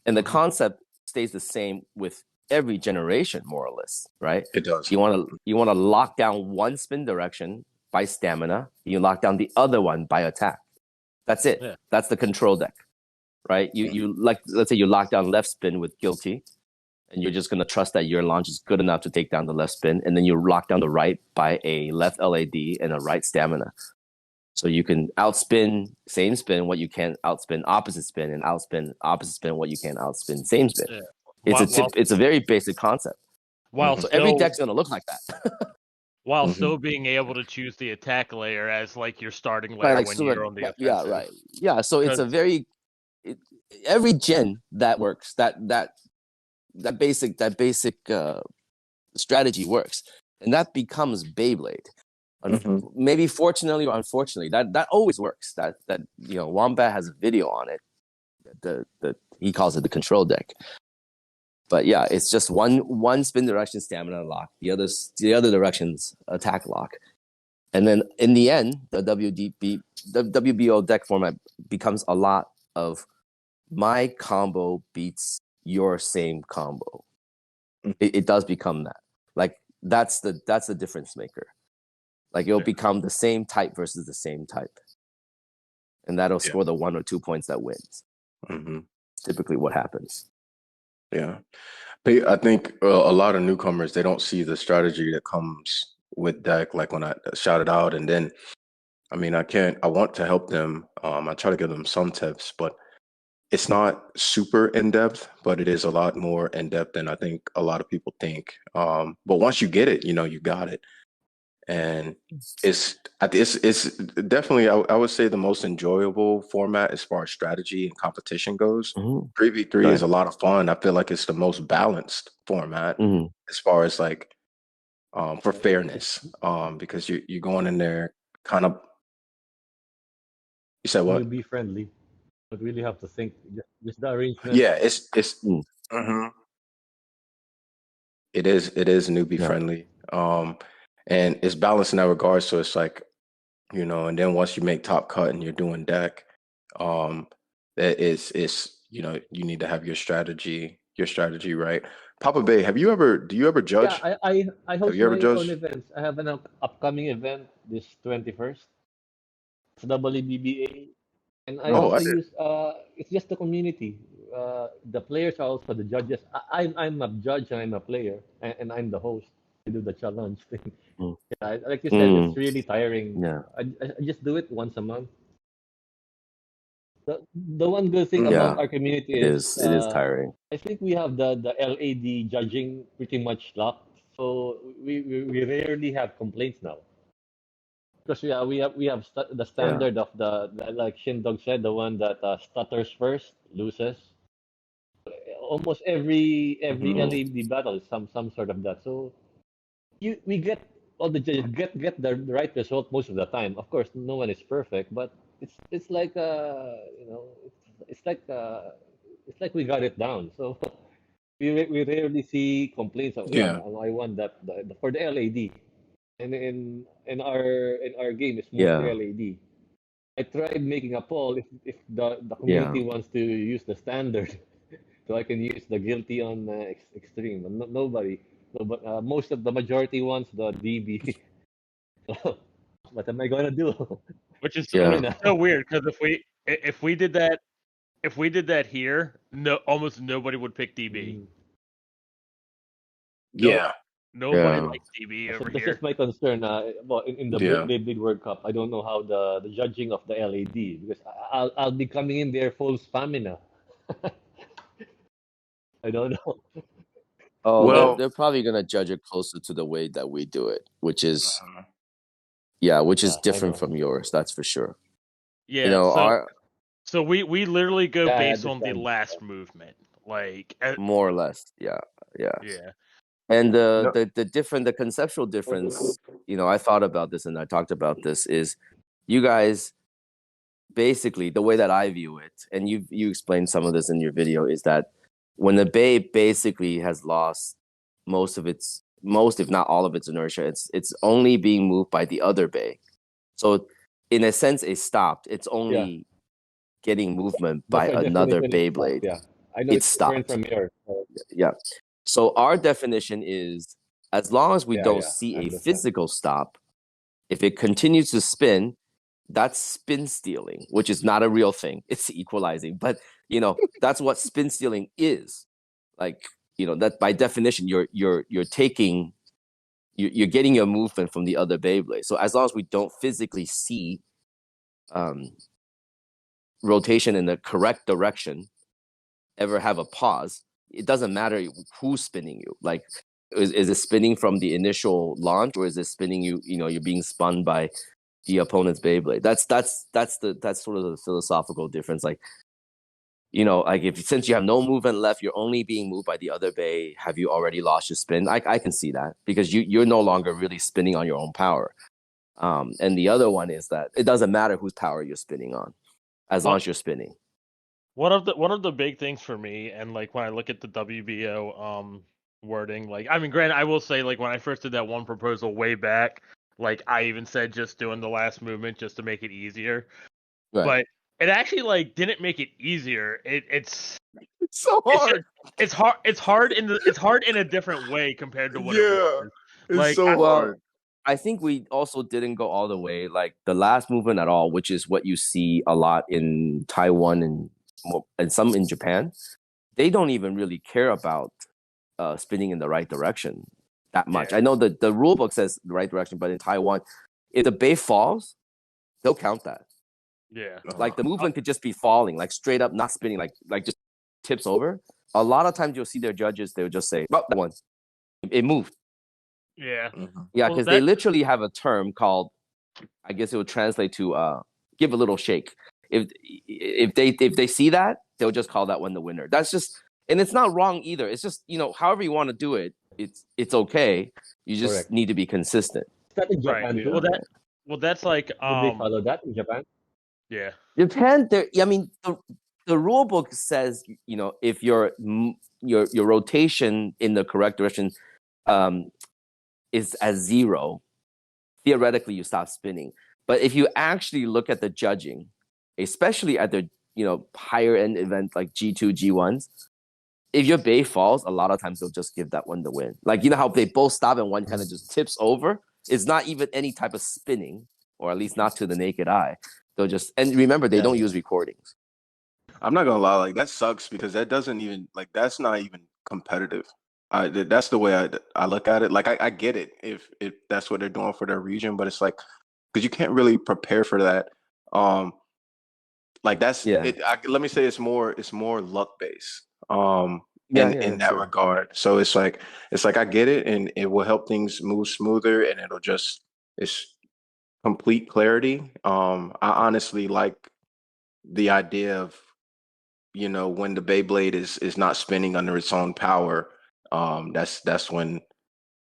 and the concept stays the same with every generation, more or less, right?
It does.
You want to lock down one spin direction by stamina. You lock down the other one by attack. That's it. Yeah. That's the control deck, right? You like, let's say you lock down left spin with guilty, and you're just gonna trust that your launch is good enough to take down the left spin, and then you lock down the right by a left LAD and a right stamina. So you can outspin same spin what you can outspin opposite spin, and outspin opposite spin what you can outspin same spin. Yeah. It's a very basic concept. So every deck's gonna look like that.
While still being able to choose the attack layer as like your starting layer when you're on the offensive.
Yeah, right. Yeah, so it's every gen that works. That basic strategy works, and that becomes Beyblade. Maybe fortunately or unfortunately, that always works. That Wombat has a video on it. He calls it the control deck. But yeah, it's just one spin direction stamina lock, the other direction's attack lock, and then in the end, the WBO deck format becomes a lot of my combo beats your same combo. It does become that. Like that's the difference maker. Like it'll become the same type versus the same type, and that'll score the 1 or 2 points that wins. Typically, what happens.
Yeah, I think a lot of newcomers, they don't see the strategy that comes with deck. Like when I shout it out, and then, I want to help them. I try to give them some tips, but it's not super in depth, but it is a lot more in depth than I think a lot of people think. But once you get it, you got it. And it's definitely, I would say, the most enjoyable format as far as strategy and competition goes. 3v3 is a lot of fun. I feel like it's the most balanced format as far as like for fairness, because you're going in there kind of. You said what?
You be friendly, but really have to think just the arrangement.
Yeah, it's it is newbie friendly. And it's balanced in that regard. So it's like and then once you make top cut and you're doing deck, that is you need to have your strategy right. Papabey, do you ever judge?
Yeah, I
Have
host
you ever
my own
judged?
events. I have an upcoming event this 21st. It's WBBA, and I
Oh, I
also
did.
use it's just the community. The players are also the judges. I'm a judge and I'm a player, and I'm the host. I do the challenge thing.
Mm.
Yeah, like you said, it's really tiring.
Yeah.
I just do it once a month. The one good thing
Mm.
about
Yeah.
our community
It
is
is tiring.
I think we have the LAD judging pretty much locked, so we rarely have complaints now. Because we have the
Yeah.
standard of like Shindog said, the one that stutters first loses. Almost every
Mhm.
LAD battle is some sort of that. So we get all the judges get the right result most of the time. Of course, no one is perfect, but it's like it's like we got it down. So we rarely see complaints of yeah,
Yeah.
I won that for the LAD. And in our game it's mostly
Yeah.
LAD. I tried making a poll if the
Yeah.
community wants to use the standard, so I can use the guilty on extreme. And nobody, no, but most of the majority wants the DB. So, what am I gonna do?
Which is
Yeah.
so weird because if we did that here, almost nobody would pick DB.
Yeah.
Nobody
Yeah.
likes DB over
That's
here.
just my concern. Well, in the
Yeah.
Beyblade World Cup, I don't know how the judging of the LAD because I'll be coming in there full stamina. I don't know.
Oh,
Well,
they're probably gonna judge it closer to the way that we do it, which is
uh-huh.
which is
I
different
know.
from yours. That's for sure.
Yeah. So we literally go
Yeah, I
based on the
understand.
last movement, like
more or less. Yeah.
yeah.
And
No.
the conceptual difference, I thought about this and I talked about this, is you guys basically, the way that I view it, and you explained some of this in your video, is that when the bay basically has lost most, if not all of its inertia, it's only being moved by the other bay. So in a sense, it stopped. It's only getting movement by another Beyblade.
Yeah, I know it's different from yours. So.
Yeah. So our definition is, as long as we don't
I
see a
understand.
physical stop, if it continues to spin, that's spin stealing, which is not a real thing. It's equalizing, but that's what spin stealing is. Like, that by definition, you're taking, you're getting your movement from the other Beyblade. So as long as we don't physically see rotation in the correct direction, ever have a pause, it doesn't matter who's spinning you. Like, is it spinning from the initial launch, or is it spinning you? You're being spun by the opponent's Beyblade. That's sort of the philosophical difference. Like, like since you have no movement left, you're only being moved by the other bay. Have you already lost your spin? I can see that, because you're no longer really spinning on your own power. And the other one is that it doesn't matter whose power you're spinning on, as long as you're spinning.
One of the big things for me, and like when I look at the WBO wording, like, I mean, granted, I will say, like, when I first did that one proposal way back, like, I even said just doing the last movement just to make it easier. Right. But it actually, like, didn't make it easier. It's
so hard.
It's hard in a different way compared to what it was.
It's
like,
so hard.
I think we also didn't go all the way, like the last movement at all, which is what you see a lot in Taiwan and some in Japan. They don't even really care about spinning in the right direction that much. I know that the rule book says the right direction, but in Taiwan, if the bay falls, they'll count that.
Yeah.
Like the movement could just be falling, like straight up, not spinning, like just tips over. A lot of times you'll see their judges, they'll just say, "Oh, that one, it moved."
Yeah.
Yeah, because they literally have a term called, I guess it would translate to give a little shake. If they see that, they'll just call that one the winner. That's just, and it's not wrong either. It's just, however you want to do it, it's okay. You just need to be consistent.
Is that in Japan too?
Well, that's like
Did they follow that in Japan?
Yeah.
Japan, I mean, the rule book says, if your rotation in the correct direction is at 0, theoretically you stop spinning. But if you actually look at the judging, especially at the higher end event like G2, G1s, if your bay falls, a lot of times they'll just give that one the win. Like, you know how they both stop and one kind of just tips over? It's not even any type of spinning, or at least not to the naked eye. They'll just, and remember, they don't use recordings.
I'm not gonna lie, like that sucks because that doesn't even that's not even competitive. That's the way I look at it. Like I get it if that's what they're doing for their region, but it's like because you can't really prepare for that. Like that's it. Let me say it's more luck based. In that regard. So it's like I get it, and it will help things move smoother, and it's complete clarity. I honestly like the idea of when the Beyblade is not spinning under its own power. That's when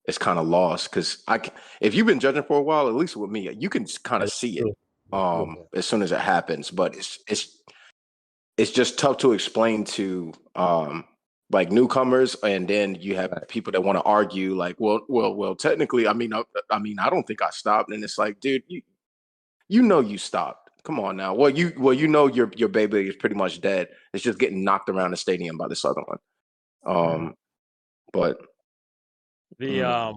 it's kind of lost, because if you've been judging for a while, at least with me, you can kind of see it as soon as it happens, but it's just tough to explain to like newcomers, and then you have people that want to argue like, well, technically, I mean, I don't think I stopped, and it's like, dude, you stopped. Come on now. Well, your Beyblade is pretty much dead. It's just getting knocked around the stadium by this other one. But
the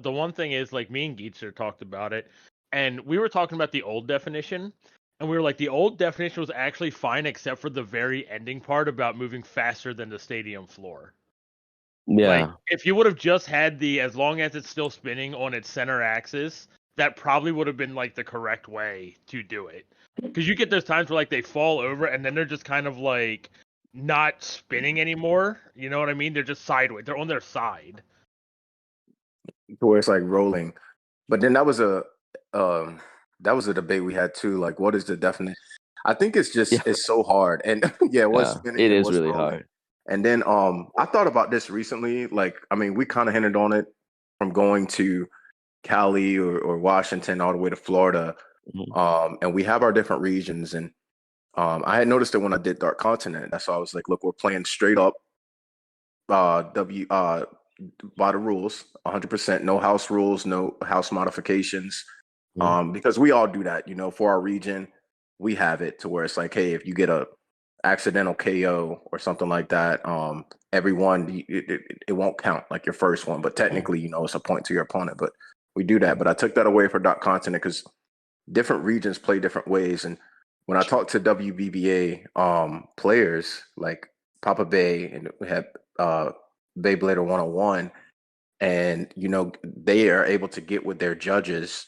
one thing is, like, me and Geetzer talked about it, and we were talking about the old definition. And we were like, the old definition was actually fine, except for the very ending part about moving faster than the stadium floor.
Yeah.
Like, if you would have just had as long as it's still spinning on its center axis, that probably would have been like the correct way to do it. Because you get those times where like they fall over and then they're just kind of like not spinning anymore. You know what I mean? They're just sideways. They're on their side.
Where it's like rolling. But then that was a debate we had too. Like, what is the definition? I think it's just it's so hard, and
it is really hard.
And then I thought about this recently. Like, I mean, we kind of hinted on it from going to Cali or Washington all the way to Florida, and we have our different regions. And I had noticed it when I did Dark Continent. That's why I was like, look, we're playing straight up by the rules, 100%, no house rules, no house modifications. Because we all do that, for our region, we have it to where it's like, hey, if you get a accidental KO or something like that, everyone, it won't count like your first one, but technically, it's a point to your opponent. But we do that. But I took that away for Dark Continent because different regions play different ways. And when I talk to WBBA players like Papabey, and we have Beyblader 101, and they are able to get with their judges,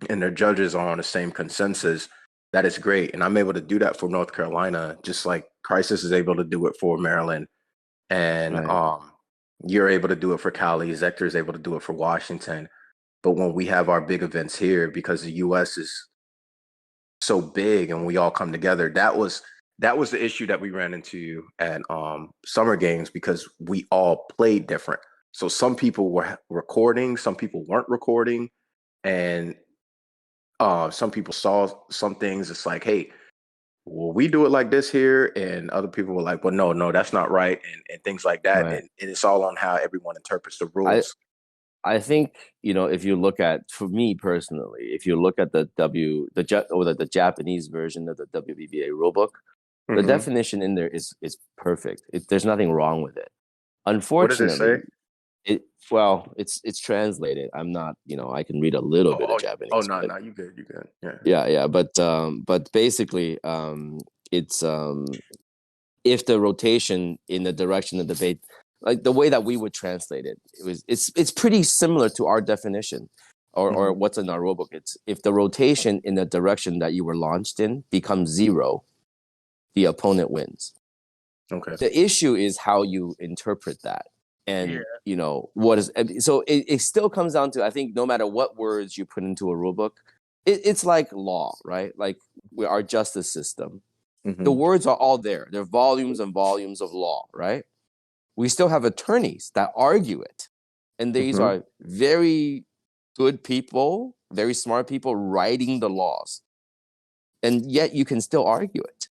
and their judges are on the same consensus. That is great. And I'm able to do that for North Carolina, just like Crisis is able to do it for Maryland. And you're able to do it for Cali. Zector is able to do it for Washington. But when we have our big events here, because the US is so big and we all come together, that was the issue that we ran into at Summer Games, because we all played different. So some people were recording, some people weren't recording, and some people saw some things. It's like, hey, well, we do it like this here, and other people were like, well, no, that's not right, and things like that. And it's all on how everyone interprets the rules.
I think, if you look at, for me personally, if you look at the Japanese version of the WBBA rulebook, the definition in there is perfect. There's nothing wrong with it. Unfortunately,
what does it say?
It's translated. I'm not, I can read a little bit of Japanese.
Oh, no, you good.
Yeah. But basically, it's if the rotation in the direction of the debate, like the way that we would translate it, it's pretty similar to our definition, or what's in our rulebook. It's if the rotation in the direction that you were launched in becomes 0, the opponent wins.
Okay.
The issue is how you interpret that. And, what is, so it still comes down to, I think, no matter what words you put into a rule book, it's like law, right? Like our justice system. The words are all there. They're volumes and volumes of law, right? We still have attorneys that argue it. And these are very good people, very smart people writing the laws. And yet you can still argue it.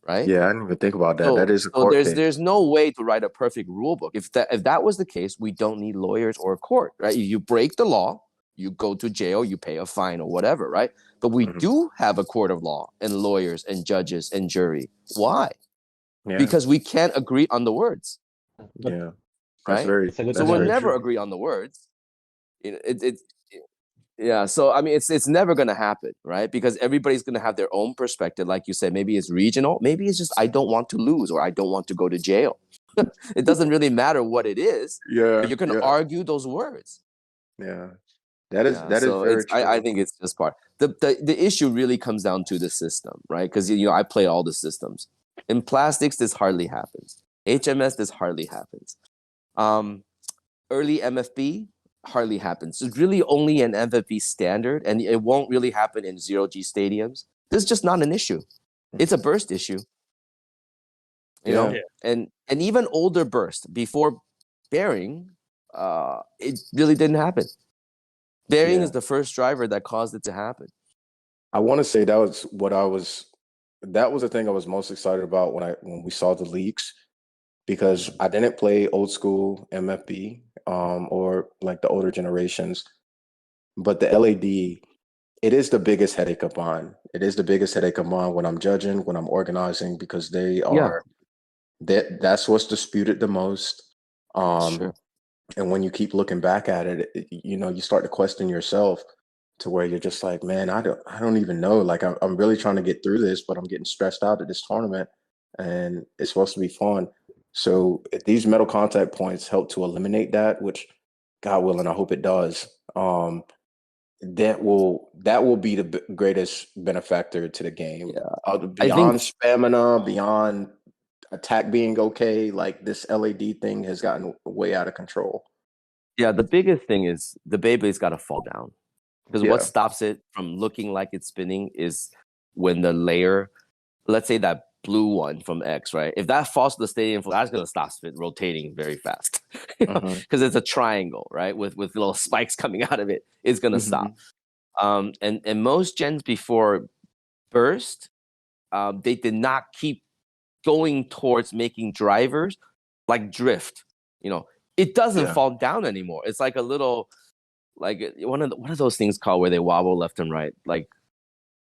Right?
Yeah, I didn't even think about that. So, that is a court case.
There's no way to write a perfect rule book. If that was the case, we don't need lawyers or a court, right? You break the law, you go to jail, you pay a fine or whatever, right? But we do have a court of law and lawyers and judges and jury. Why? Because we can't agree on the words.
Yeah.
Right? So we'll never agree on the words. Yeah, so I mean, it's never gonna happen, right? Because everybody's gonna have their own perspective. Like you said, maybe it's regional, maybe it's just I don't want to lose or I don't want to go to jail. It doesn't really matter what it is.
Yeah,
but you're gonna argue those words.
Yeah, that is very true.
I think it's just part. The issue really comes down to the system, right? Because I play all the systems. In plastics, this hardly happens. HMS, this hardly happens. Early MFB hardly happens. It's really only an MFB standard, and it won't really happen in 0G stadiums. This is just not an issue. It's a burst issue. You know, and even older burst before bearing, it really didn't happen. Bearing is the first driver that caused it to happen.
I want to say that was the thing I was most excited about when we saw the leaks, because I didn't play old school MFB or like the older generations, but the LAD, it is the biggest headache of mine. It is the biggest headache of mine when I'm judging, when I'm organizing, because they are that's what's disputed the most.
Sure.
And when you keep looking back at it, you start to question yourself, to where you're just like, man, I don't even know. Like I'm really trying to get through this, but I'm getting stressed out at this tournament, and it's supposed to be fun. So if these metal contact points help to eliminate that, which God willing, I hope it does, that will be the greatest benefactor to the game. Beyond stamina, beyond attack being okay, like this LAD thing has gotten way out of control.
Yeah, the biggest thing is the Beyblade's got to fall down, because what stops it from looking like it's spinning is when the layer, let's say that blue one from X, right? If that falls to the stadium floor, that's going to stop rotating very fast, because it's a triangle, right? With little spikes coming out of it, it's going to stop. And most gens before burst, they did not keep going towards making drivers like drift. It doesn't fall down anymore. It's like a little, like one of those things called where they wobble left and right. Like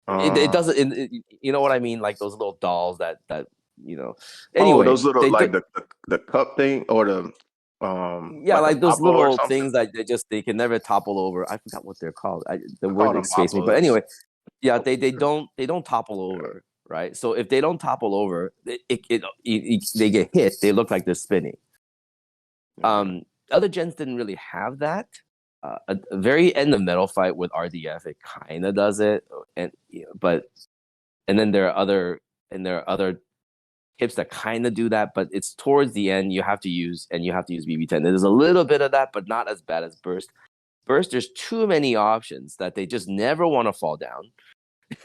it doesn't. You know what I mean? Like those little dolls that. Anyway,
those little the cup thing or the
like those little things that they can never topple over. I forgot what they're called. The word escapes me. But anyway, they don't topple over. Right, so if they don't topple over, they get hit. They look like they're spinning. Other gens didn't really have that. At the very end of Metal Fight with RDF, it kind of does it, and then there are other tips that kind of do that, but it's towards the end. You have to use BB10. There's a little bit of that, but not as bad as burst. Burst, there's too many options that they just never want to fall down.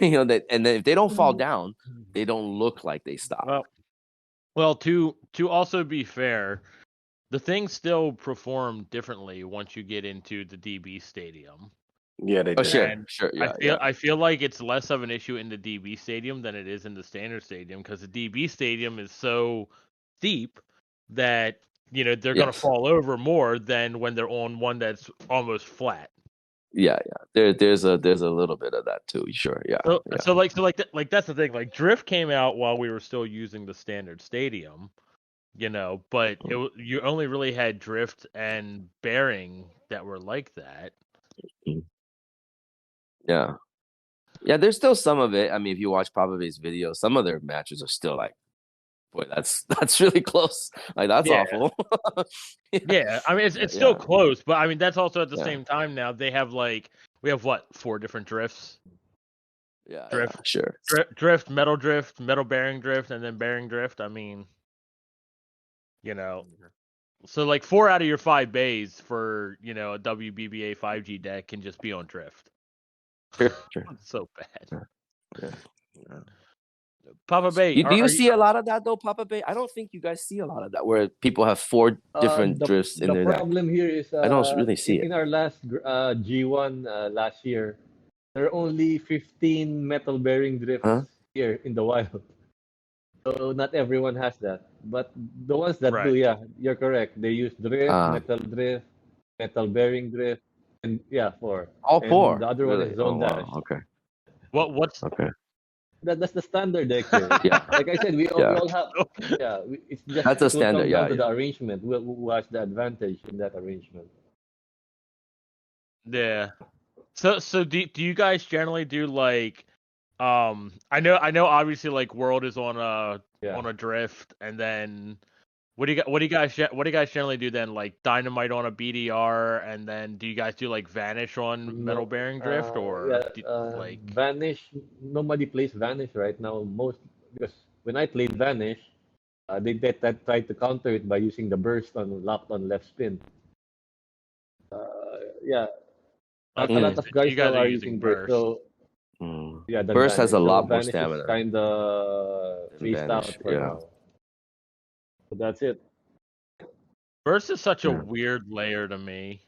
And then if they don't fall down, they don't look like they stop.
Well, to also be fair, the things still perform differently once you get into the DB stadium.
Yeah, they do.
Sure. Yeah,
I feel like it's less of an issue in the DB stadium than it is in the standard stadium, because the DB stadium is so steep that they're going to fall over more than when they're on one that's almost flat.
Yeah. There's a little bit of that too. Sure. Yeah.
So that's the thing. Like drift came out while we were still using the standard stadium, but you only really had drift and bearing that were like that.
Yeah. There's still some of it. I mean, if you watch Papabey's video, some of their matches are still like, boy, that's really close. Like that's awful.
Yeah, I mean it's still close, but I mean that's also at the same time now we have 4 different drifts.
Yeah,
drift,
sure.
Drift, metal bearing drift, and then bearing drift. I mean, so like 4 out of your 5 bays for a WBBA 5G deck can just be on drift.
Sure.
It's so bad.
Yeah.
Papabey,
do you see a lot of that though, Papabey? I don't think you guys see a lot of that where people have 4 different drifts in their deck.
The problem here is
I don't really see it.
In our last G1 last year, there are only 15 metal bearing drifts here in the wild. So not everyone has that. But the ones that do, you're correct. They use drift, metal bearing drift, And yeah, 4.
All
and
4.
The other one is Zone Dash.
Wow. Okay.
What's
okay?
That's the standard deck here.
Yeah.
Like I said, we all have. Yeah, it's just
That's a standard.
It will come down
Yeah.
to the arrangement. Who has the advantage in that arrangement?
Yeah. So do you guys generally do like I know obviously like World is on a drift, and then what do you guys generally do then, like Dynamite on a BDR, and then do you guys do like Vanish on Metal Bearing Drift, or like
Vanish? Nobody plays Vanish right now. Because when I played Vanish, they tried to counter it by using the burst on locked on left spin. Yeah, a lot of guys
you guys
now
are
are
using
using burst. So yeah,
Burst has a lot more
Vanish
stamina.
is kind of phased out for now. So that's it.
Burst is such a weird layer to me.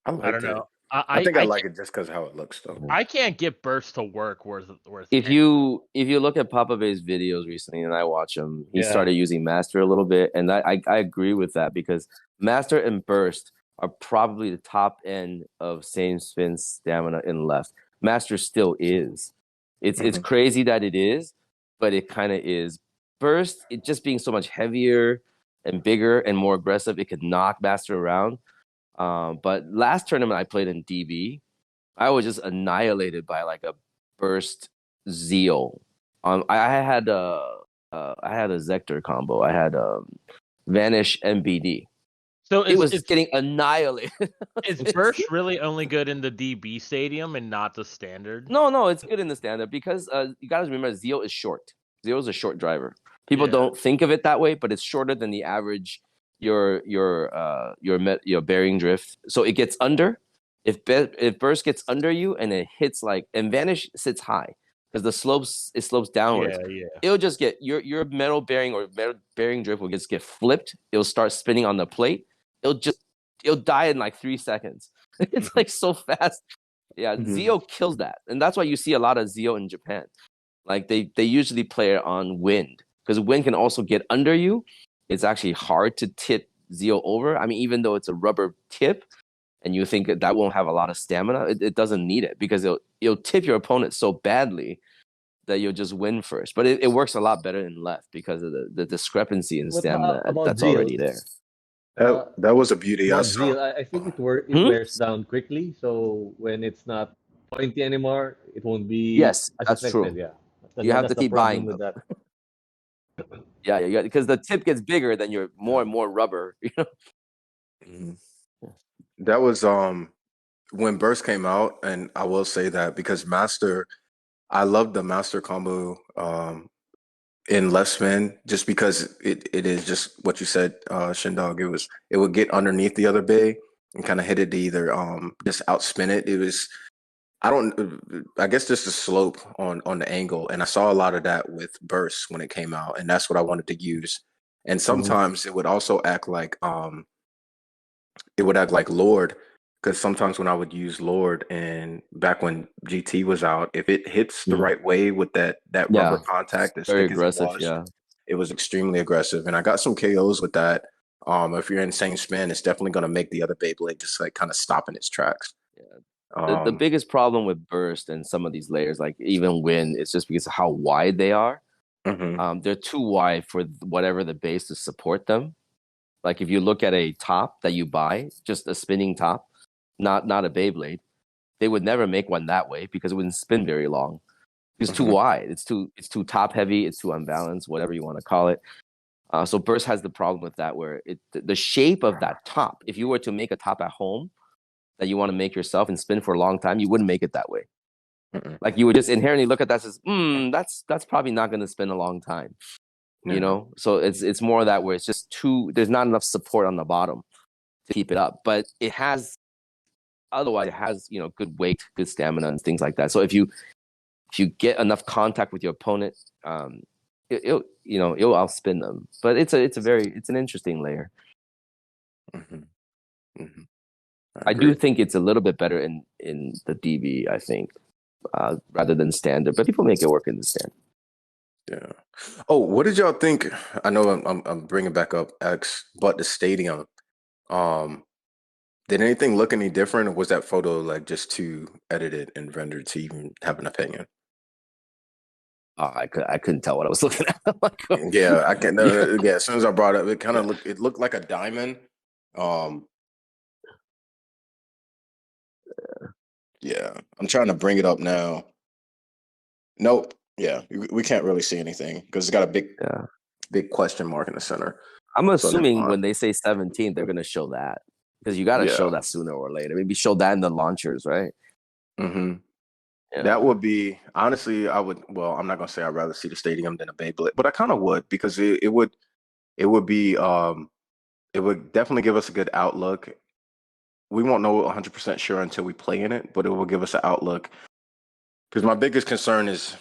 I don't
know.
I think I like it just because of how it looks, though.
I can't get Burst to work worth.
If you look at Papabey's videos recently, and I watch him, he started using Master a little bit, and I agree with that, because Master and Burst are probably the top end of same spin stamina in left. Master still is. It's crazy that it is, but it kind of is. Burst, it just being so much heavier and bigger and more aggressive, it could knock Master around. But last tournament I played in DB, I was just annihilated by like a Burst Zeal. I had a Zector combo. I had Vanish MBD. So it was getting annihilated.
Is Burst really only good in the DB stadium and not the standard?
No, it's good in the standard, because you gotta remember Zeal is short. Zeal is a short driver. People don't think of it that way, but it's shorter than the average your bearing drift. So it gets under. If Burst gets under you and it hits and Vanish sits high because it slopes downwards.
Yeah.
It'll just get your metal bearing or metal bearing drift will just get flipped. It'll start spinning on the plate. It'll die in like 3 seconds. It's like so fast. Yeah, Zeo kills that, and that's why you see a lot of Zeo in Japan. Like they usually play it on wind, because wind can also get under you. It's actually hard to tip Zeo over. I mean, even though it's a rubber tip, and you think that won't have a lot of stamina, it doesn't need it, because it'll tip your opponent so badly that you'll just win first. But it works a lot better in left because of the discrepancy in stamina that's
Zeal?
Already there.
That was a beauty. I
think it wears down quickly. So when it's not pointy anymore, it won't be.
Yes, that's
effective.
true.
Yeah,
you have to keep buying
with that.
Yeah, because the tip gets bigger, then you're more and more rubber. You know.
That was when Burst came out, and I will say that because Master, I love the Master combo in left spin, just because it is just what you said, Shindog. It would get underneath the other bay and kind of hit it to either just outspin it. It was, I guess just the slope on the angle, and I saw a lot of that with Burst when it came out, and that's what I wanted to use. And sometimes it would also act like Lord, because sometimes when I would use Lord, and back when GT was out, if it hits the right way with that rubber contact, it's
very aggressive.
It was extremely aggressive, and I got some KOs with that. If you're in same spin, it's definitely going to make the other Beyblade just like kind of stop in its tracks.
The biggest problem with Burst and some of these layers, like even Wind, is just because of how wide they are. They're too wide for whatever the base to support them. Like if you look at a top that you buy, just a spinning top, not a Beyblade, they would never make one that way because it wouldn't spin very long. It's too wide. It's too top heavy. It's too unbalanced, whatever you want to call it. So Burst has the problem with that, where the shape of that top, if you were to make a top at home that you want to make yourself and spin for a long time, you wouldn't make it that way. Like you would just inherently look at that and says, that's probably not going to spin a long time. You know, so it's more of that where it's just there's not enough support on the bottom to keep it up, but it has good weight, good stamina, and things like that. So if you get enough contact with your opponent, it'll outspin them. But it's an interesting layer. I do think it's a little bit better in the DB, I think, rather than standard. But people make it work in the standard.
Yeah. Oh, what did y'all think? I know I'm bringing back up X, but the stadium. Did anything look any different, or was that photo like just too edited and rendered to even have an opinion?
I couldn't tell what I was looking at.
Yeah, I can. Yeah, as soon as I brought it up, it kind of looked. It looked like a diamond. Yeah, I'm trying to bring it up now. Nope. Yeah, we can't really see anything because it's got a big question mark in the center.
I'm assuming when they say 17, they're gonna show that because you got to show that sooner or later. Maybe show that in the launchers, right?
Mm-hmm. Yeah. That would be honestly. I would. Well, I'm not gonna say I'd rather see the stadium than a Beyblade, but I kind of would because it would be it would definitely give us a good outlook. We won't know 100% sure until we play in it, but it will give us an outlook. Because my biggest concern is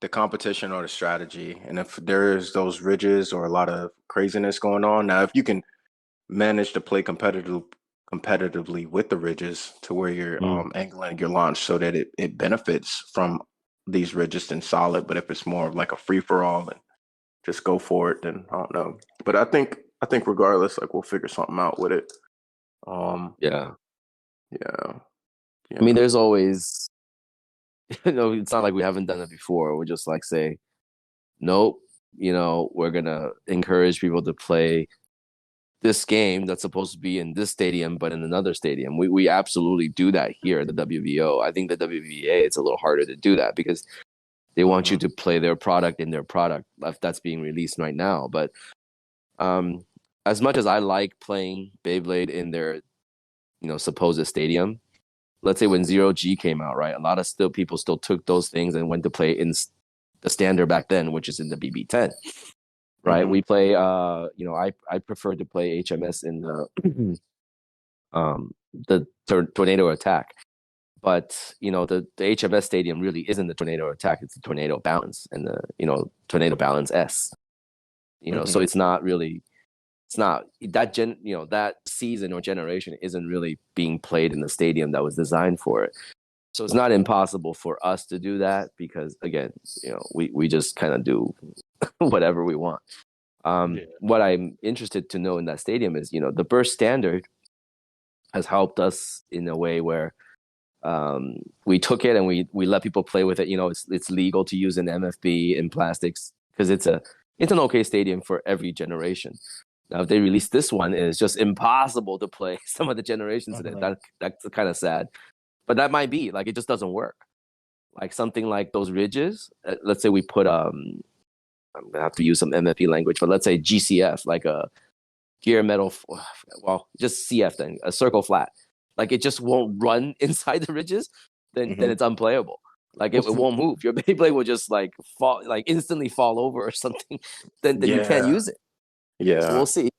the competition or the strategy, and if there's those ridges or a lot of craziness going on. Now, if you can manage to play competitively with the ridges to where you're angling your launch so that it benefits from these ridges and solid. But if it's more of like a free for all and just go for it, then I don't know. But I think regardless, like we'll figure something out with it.
Yeah.
I
mean, there's always, it's not like we haven't done it before. We just like say, nope, we're gonna encourage people to play this game that's supposed to be in this stadium, but in another stadium. We absolutely do that here at the WVO. I think the WVA, it's a little harder to do that because they want you to play their product in their product that's being released right now. But as much as I like playing Beyblade in their, supposed stadium, let's say when 0G came out, right? A lot of people still took those things and went to play in the standard back then, which is in the BB10. Right, we play. I prefer to play HMS in the tornado attack, but the HMS stadium really isn't the tornado attack; it's the tornado balance and the tornado balance S. So it's not really, it's not that that season or generation isn't really being played in the stadium that was designed for it. So it's not impossible for us to do that because again, we just kind of do whatever we want. What I'm interested to know in that stadium is, the burst standard has helped us in a way where we took it and we let people play with it. It's legal to use an MFB in plastics because it's an okay stadium for every generation. Now, if they release this one, it's just impossible to play some of the generations in it. That's kind of sad. But that might be like it just doesn't work. Like something like those ridges. Let's say we put I'm gonna have to use some MFP language, but let's say GCF, like a gear metal. Well, just CF then, a circle flat. Like it just won't run inside the ridges. Then it's unplayable. Like it won't move. Your Beyblade will just like fall, like instantly fall over or something. Then you can't use it.
Yeah,
so we'll see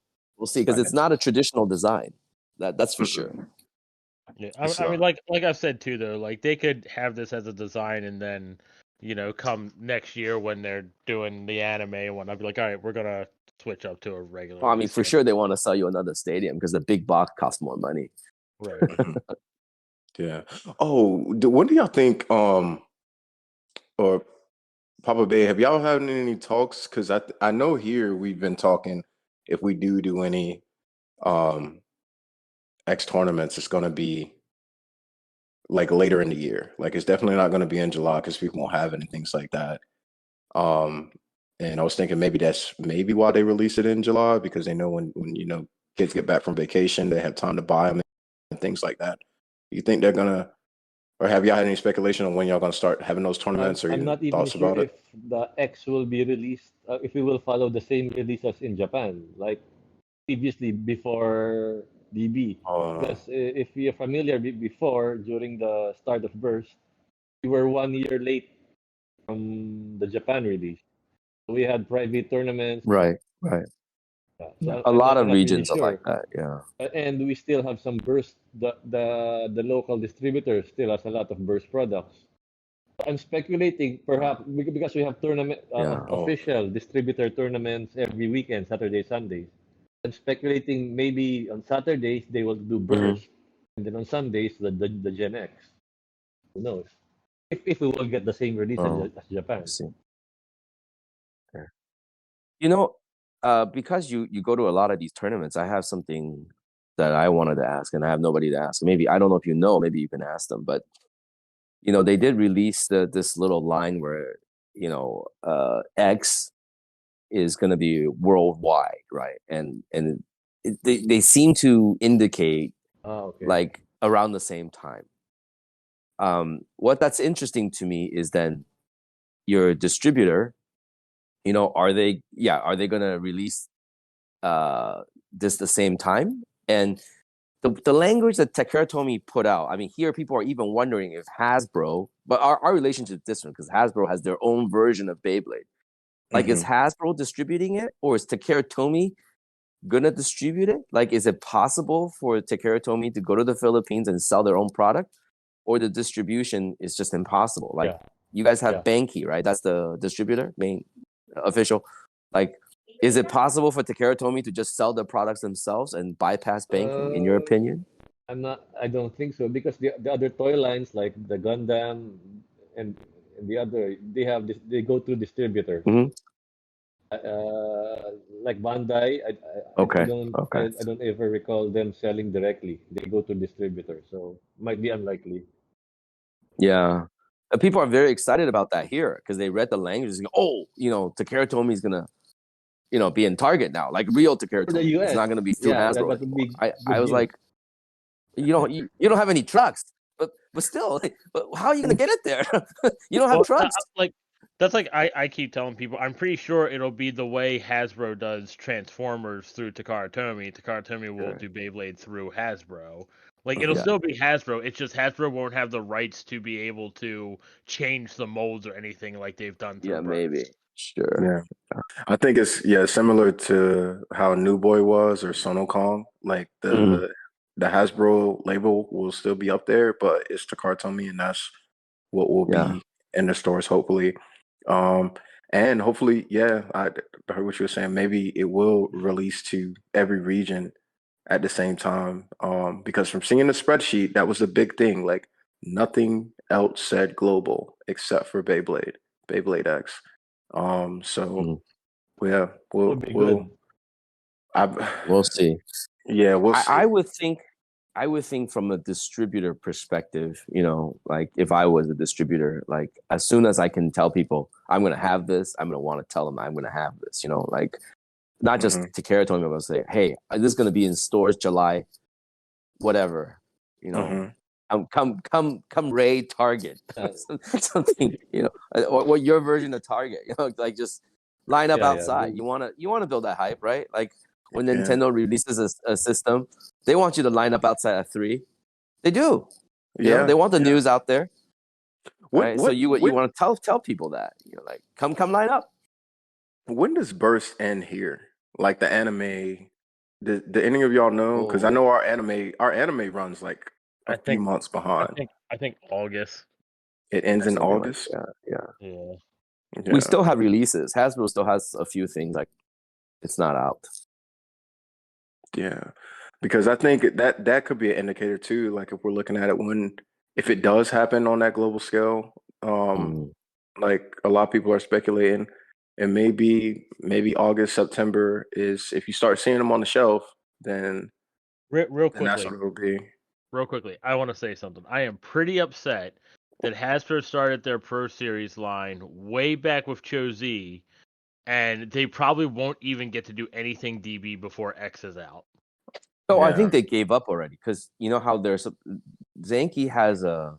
because it's not a traditional design. That's for sure.
Yeah, I mean, like I've said too, though, like they could have this as a design, and then come next year when they're doing the anime and whatnot, I'd be like, all right, we're gonna switch up to a regular.
Well, I mean, for sure they want to sell you another stadium because the big box costs more money.
Right.
Yeah. Oh, what do y'all think? Or Papabey, have y'all had any talks? Because I know here we've been talking. If we do any X tournaments, it's going to be like later in the year. Like it's definitely not going to be in July because people won't have it and things like that. And I was thinking maybe that's why they release it in July because they know when kids get back from vacation, they have time to buy them and things like that. You think they're gonna, or have y'all had any speculation on when y'all gonna start having those tournaments?
I'm not even sure if the X will be released, if we will follow the same release as in Japan, like previously before DB. Because if we are familiar before, during the start of Burst, we were 1 year late from the Japan release. We had private tournaments.
Right.
So
a lot of regions are like that, yeah.
And we still have some Burst. The local distributor still has a lot of Burst products. I'm speculating, perhaps because we have tournament official distributor tournaments every weekend, Saturday, Sundays. I'm speculating maybe on Saturdays they will do Burst, and then on Sundays the Gen X. Who knows? If we will get the same release as Japan.
I see. Yeah. Because you go to a lot of these tournaments, I have something that I wanted to ask, and I have nobody to ask. Maybe I don't know if you know. Maybe you can ask them. But they did release this little line where X is going to be worldwide, right? And they seem to indicate like around the same time. What that's interesting to me is then your distributor, are they going to release this the same time? And the language that Takara Tomy put out, I mean, here people are even wondering if Hasbro, but our relationship is different because Hasbro has their own version of Beyblade. Like, is Hasbro distributing it, or is Takara Tomy gonna distribute it? Like, is it possible for Takara Tomy to go to the Philippines and sell their own product, or the distribution is just impossible? Like, you guys have Banky, right? That's the distributor, main official. Like, is it possible for Takara Tomy to just sell their products themselves and bypass Banky, in your opinion?
I don't think so, because the other toy lines like the Gundam and the other, they go through distributor. Like Bandai, I don't ever recall them selling directly. They go to distributor, so might be unlikely.
Yeah, people are very excited about that here because they read the language. And go, Takara Tomy is gonna, be in Target now, like real Takara Tomy. It's not gonna be through Hasbro. I was like, you don't have any trucks, but still, but how are you gonna get it there? You don't have trucks.
That's like I keep telling people, I'm pretty sure it'll be the way Hasbro does Transformers through Takara Tomy. Takara Tomy will do Beyblade through Hasbro. Like, it'll still be Hasbro. It's just Hasbro won't have the rights to be able to change the molds or anything like they've done through
maybe. Sure.
Yeah. I think it's similar to how New Boy was or Sonokong. Like the Hasbro label will still be up there, but it's Takara Tomy, and that's what will be in the stores, hopefully. And hopefully, I heard what you were saying. Maybe it will release to every region at the same time. Because from seeing the spreadsheet, that was a big thing. Like, nothing else said global except for Beyblade X. So we'll
see.
Yeah, we'll see.
I would think from a distributor perspective, like if I was a distributor, like as soon as I can tell people I'm going to have this, I'm going to want to tell them I'm going to have this, like not just Takara Tomy, but say, hey, this is going to be in stores July, whatever, come raid Target, something, or your version of Target, like just line up outside. You want to build that hype, right? Like, when Nintendo releases a system, they want you to line up outside at 3. They do. They want the news out there. Right? So you want to tell people that. Like, come line up.
When does Burst end here? Like the anime, do any of y'all know? Because I know our anime runs like a few months behind.
I think August.
It ends in August?
Yeah.
We still have releases. Hasbro still has a few things, like it's not out.
Yeah, because I think that could be an indicator too. Like, if we're looking at it, if it does happen on that global scale, like a lot of people are speculating, and maybe August, September is, if you start seeing them on the shelf, then
real quickly,
that's what it'll be.
Real quickly, I want to say something. I am pretty upset that Hasbro started their Pro Series line way back with Cho-Z, and they probably won't even get to do anything DB before X is out.
No, I think they gave up already, because you know how Zanky has a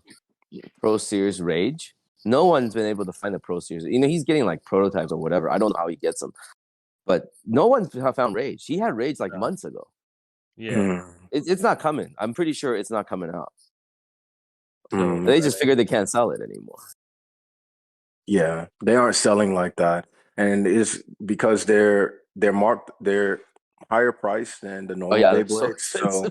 Pro Series Rage. No one's been able to find a Pro Series. He's getting like prototypes or whatever. I don't know how he gets them, but no one's found Rage. He had Rage like months ago.
Yeah,
it's not coming. I'm pretty sure it's not coming out. So they just figured they can't sell it anymore.
Yeah, they aren't selling like that. And it's because they're higher price than the normal Beyblades. So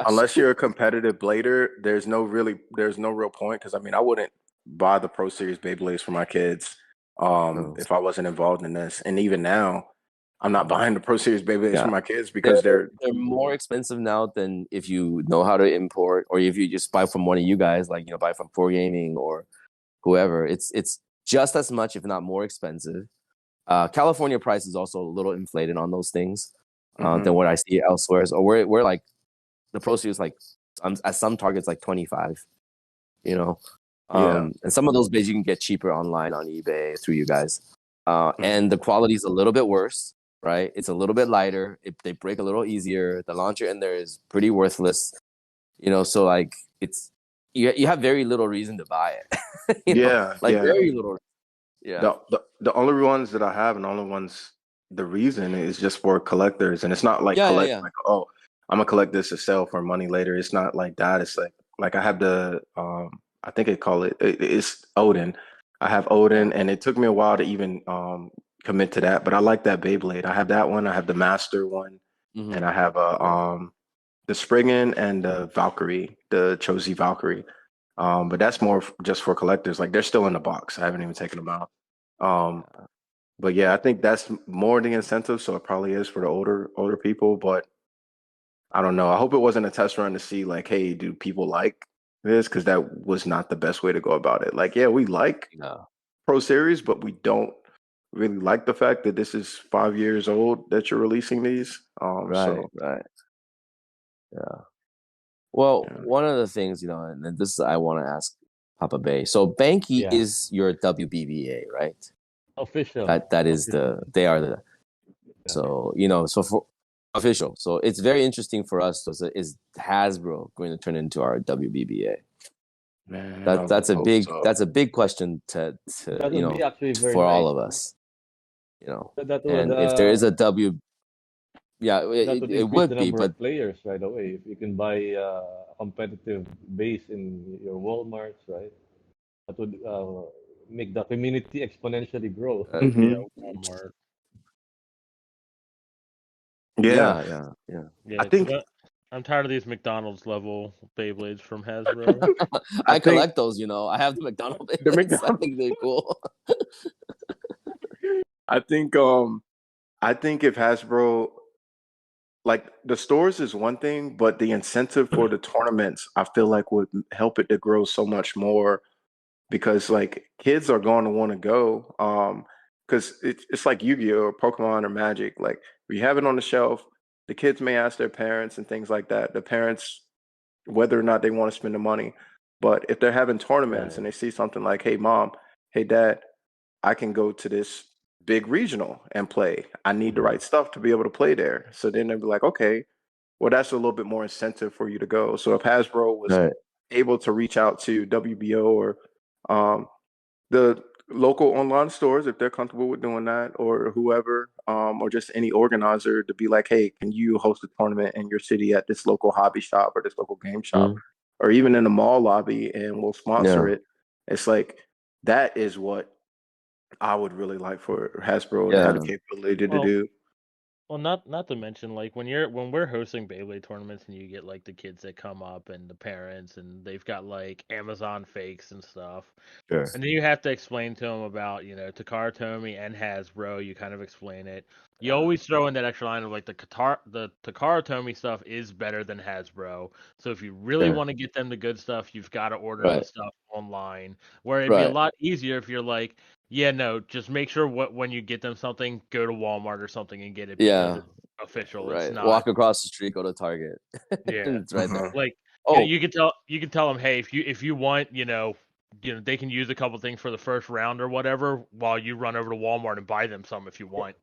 unless you're a competitive blader, there's no real point. Because I wouldn't buy the Pro Series Beyblades for my kids if I wasn't involved in this. And even now, I'm not buying the Pro Series Beyblades for my kids because they're
more expensive now than if you know how to import, or if you just buy from one of you guys, like buy from 4Gaming or whoever. It's just as much, if not more expensive. California price is also a little inflated on those things than what I see elsewhere. So we're like the Pro Series like at some targets like 25. And some of those bays you can get cheaper online on eBay through you guys. And the quality is a little bit worse, right? It's a little bit lighter. They break a little easier. The launcher in there is pretty worthless, so like it's you have very little reason to buy it. Very little. Yeah.
The only ones that I have and the only ones the reason is just for collectors, and it's not like like, oh, I'm gonna collect this to sell for money later. It's not like that. It's like I have the I think it's Odin. I have Odin, and it took me a while to even commit to that, but I like that Beyblade. I have that one. I have the Master one, and I have the Spriggan and the Valkyrie, the Chozy Valkyrie. But that's more just for collectors. Like they're still in the box. I haven't even taken them out. But yeah, I think that's more the incentive. So it probably is for the older people. But I don't know. I hope it wasn't a test run to see like, hey, do people like this? Because that was not the best way to go about it. Like, yeah, we like Pro Series, but we don't really like the fact that this is 5 years old that you're releasing these.
Right. Yeah. Well, one of the things, and this I want to ask Papabey. So Banky is your WBBA, right?
Official.
That is they are the. So so for official. So it's very interesting for us. So is Hasbro going to turn into our WBBA?
Man,
that's a big question to for all of us. And if there is a W. Yeah, it would be, but
players right away. If you can buy a competitive base in your Walmarts, right? That would make the community exponentially grow.
Walmart.
Yeah.
I think
I'm tired of these McDonald's level Beyblades from Hasbro.
I collect those. I have the McDonald's Beyblades. I think they're cool.
I think if Hasbro, like the stores is one thing, but the incentive for the tournaments, I feel like would help it to grow so much more, because like kids are going to want to go. Because it's like Yu-Gi-Oh! Or Pokemon or Magic. Like we have it on the shelf, the kids may ask their parents and things like that. The parents, whether or not they want to spend the money, but if they're having tournaments and they see something like, hey mom, hey dad, I can go to this big regional and play. I need the right stuff to be able to play there. So then they'll be like, okay, well, that's a little bit more incentive for you to go. So if Hasbro was able to reach out to WBO or the local online stores, if they're comfortable with doing that, or whoever, or just any organizer to be like, hey, can you host a tournament in your city at this local hobby shop or this local game shop, or even in the mall lobby, and we'll sponsor it. It's like, that is what I would really like for Hasbro to have the capability to do.
Well, not to mention, like when we're hosting Beyblade tournaments and you get like the kids that come up and the parents and they've got like Amazon fakes and stuff.
Sure.
And then you have to explain to them about, Takara Tomy and Hasbro. You kind of explain it. You always throw in that extra line of like the Takara Tomy stuff is better than Hasbro. So if you really want to get them the good stuff, you've got to order the stuff online. Where it'd be a lot easier if you're like, yeah, no, just make sure when you get them something, go to Walmart or something and get it. It's official.
Right.
It's not.
Walk across the street, go to Target.
Yeah,
it's right there.
Like, you can tell them, hey, if you want, they can use a couple things for the first round or whatever, while you run over to Walmart and buy them some if you want.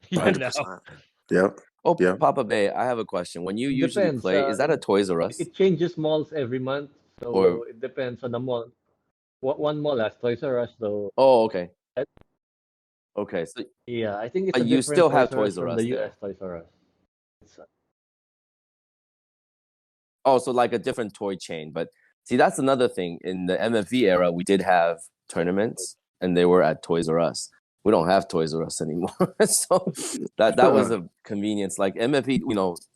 Yep.
Oh, Papabey, I have a question. When you usually play, is that a Toys R Us?
It changes malls every month, so it depends on the mall. One mall has Toys R Us, though.
Oh, okay. Okay, so
I think it's
you still have Toys R Us
the US Toys R Us.
So like a different toy chain. But see, that's another thing. In the MFV era, we did have tournaments, and they were at Toys R Us. We don't have Toys R Us anymore, so that was a convenience. Like MFV,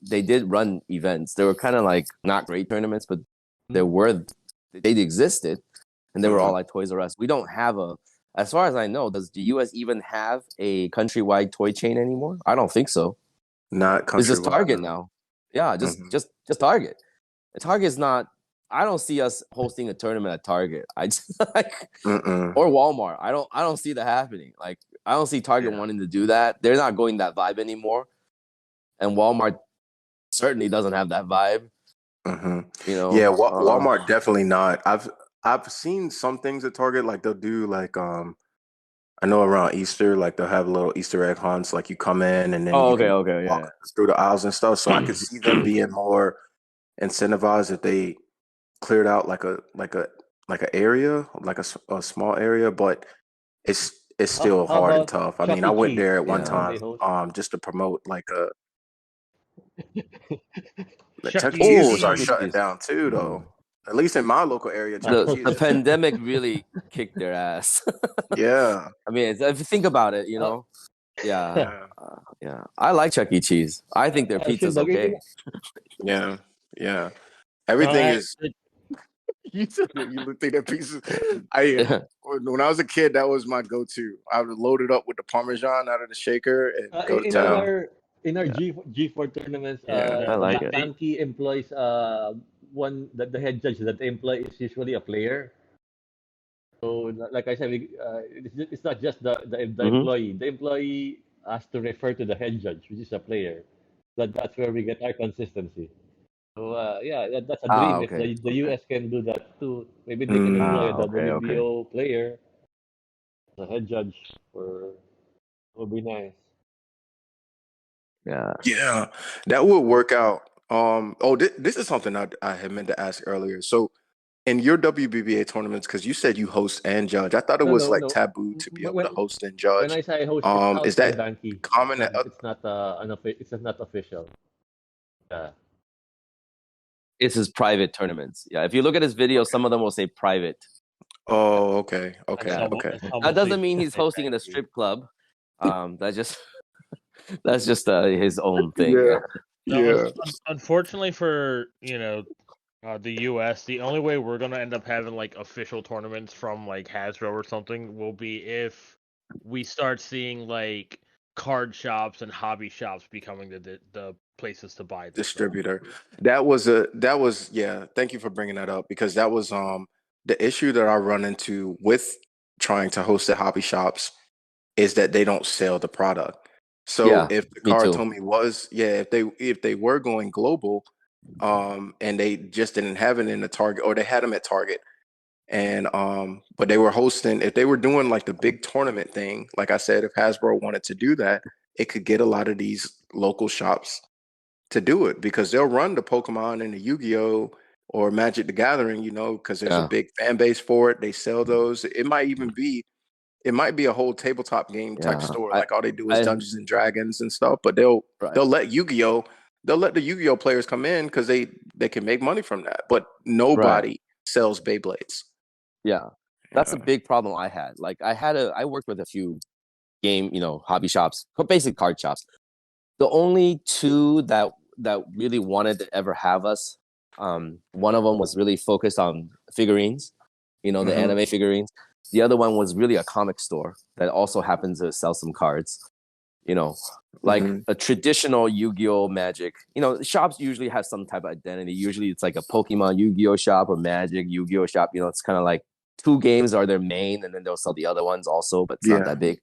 they did run events. They were kind of like not great tournaments, but they existed, and they were all like Toys R Us. We don't have as far as I know, does the US even have a countrywide toy chain anymore? I don't think so.
Not countrywide.
It's just Target now. Yeah, just Target. Target's not. I don't see us hosting a tournament at Target. I just or Walmart. I don't see that happening. Like I don't see Target wanting to do that. They're not going that vibe anymore. And Walmart certainly doesn't have that vibe. You know,
yeah, Walmart definitely not. I've seen some things at Target, like they'll do like I know around Easter, like they'll have little Easter egg hunts, like you come in and then you can walk through the aisles and stuff. So I could see them being more incentivized if they cleared out like a area, like a small area, but it's still
How
hard and
about
tough. I
Chuck
mean, I
E.
went
Cheese?
there at one
Can
time
they host?
just to promote like a
Chuck
Chuck E.
E.
Cheese will
Chuck
start
E.
Cheese.
shutting
Cheese.
down too, though. At least in my local area, Chuck E.
The
Cheese.
pandemic really kicked their ass.
Yeah.
I mean, if you think about it, you know, yeah. I like Chuck E. Cheese. I think their pizza's
Shindog,
okay.
Yeah. Everything is. You think that pizza? When I was a kid, that was my go-to. I would load it up with the Parmesan out of the shaker and go to town.
In our G4 tournaments,
I like it.
Danke employs the head judge that they employ is usually a player. So like I said, it's not just the employee. The employee has to refer to the head judge, which is a player. That's where we get our consistency. So that's a dream. If the US can do that too, maybe they can employ a WBO player as a head judge. Would be nice.
Yeah, that would work out. This is something I had meant to ask earlier. So, in your WBBA tournaments, because you said you host and judge, I thought it was like taboo to be able to host and judge.
When I say I host, it's outside
is that
Danke.
common?
It's not official. Yeah.
It's his private tournaments. Yeah, if you look at his video, some of them will say private.
Oh, okay.
That doesn't mean he's hosting in a strip club. That's just his own thing.
Yeah.
Unfortunately for the US, the only way we're gonna end up having like official tournaments from like Hasbro or something will be if we start seeing like card shops and hobby shops becoming the places to buy
distributor. That was thank you for bringing that up, because that was the issue that I run into with trying to host at hobby shops is that they don't sell the product. So if Takara Tomy was if they were going global and they just didn't have it in the Target, or they had them at Target, and but they were hosting, if they were doing like the big tournament thing, like I said, if Hasbro wanted to do that, it could get a lot of these local shops to do it, because they'll run the Pokemon and the Yu-Gi-Oh or Magic the Gathering, because there's a big fan base for it. They sell those. It might be a whole tabletop game type store. Like all they do is Dungeons and Dragons and stuff, but they'll let Yu-Gi-Oh, they'll let the Yu-Gi-Oh players come in because they can make money from that. But nobody sells Beyblades.
Yeah. That's a big problem I had. Like I worked with a few game, hobby shops, basic card shops. The only two that really wanted to ever have us, one of them was really focused on figurines, the anime figurines. The other one was really a comic store that also happens to sell some cards, like a traditional Yu-Gi-Oh Magic. Shops usually have some type of identity. Usually it's like a Pokemon Yu-Gi-Oh shop or Magic Yu-Gi-Oh shop. It's kind of like two games are their main, and then they'll sell the other ones also, but it's not that big.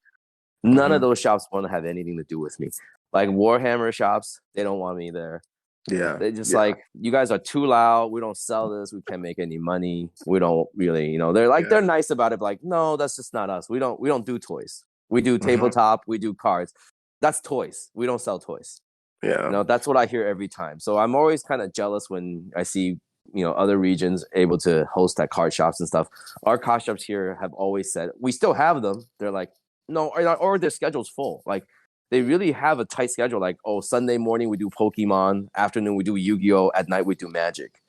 None of those shops want to have anything to do with me. Like Warhammer shops, they don't want me there.
Yeah.
They're just like, you guys are too loud. We don't sell this. We can't make any money. We don't really, they're like, they're nice about it. But like, no, that's just not us. We don't do toys. We do tabletop. We do cards. That's toys. We don't sell toys.
Yeah.
That's what I hear every time. So I'm always kind of jealous when I see, other regions able to host at card shops and stuff. Our card shops here have always said, we still have them. They're like, no, or their schedule's full. Like, they really have a tight schedule. Like, Sunday morning we do Pokemon, afternoon we do Yu-Gi-Oh, at night we do Magic.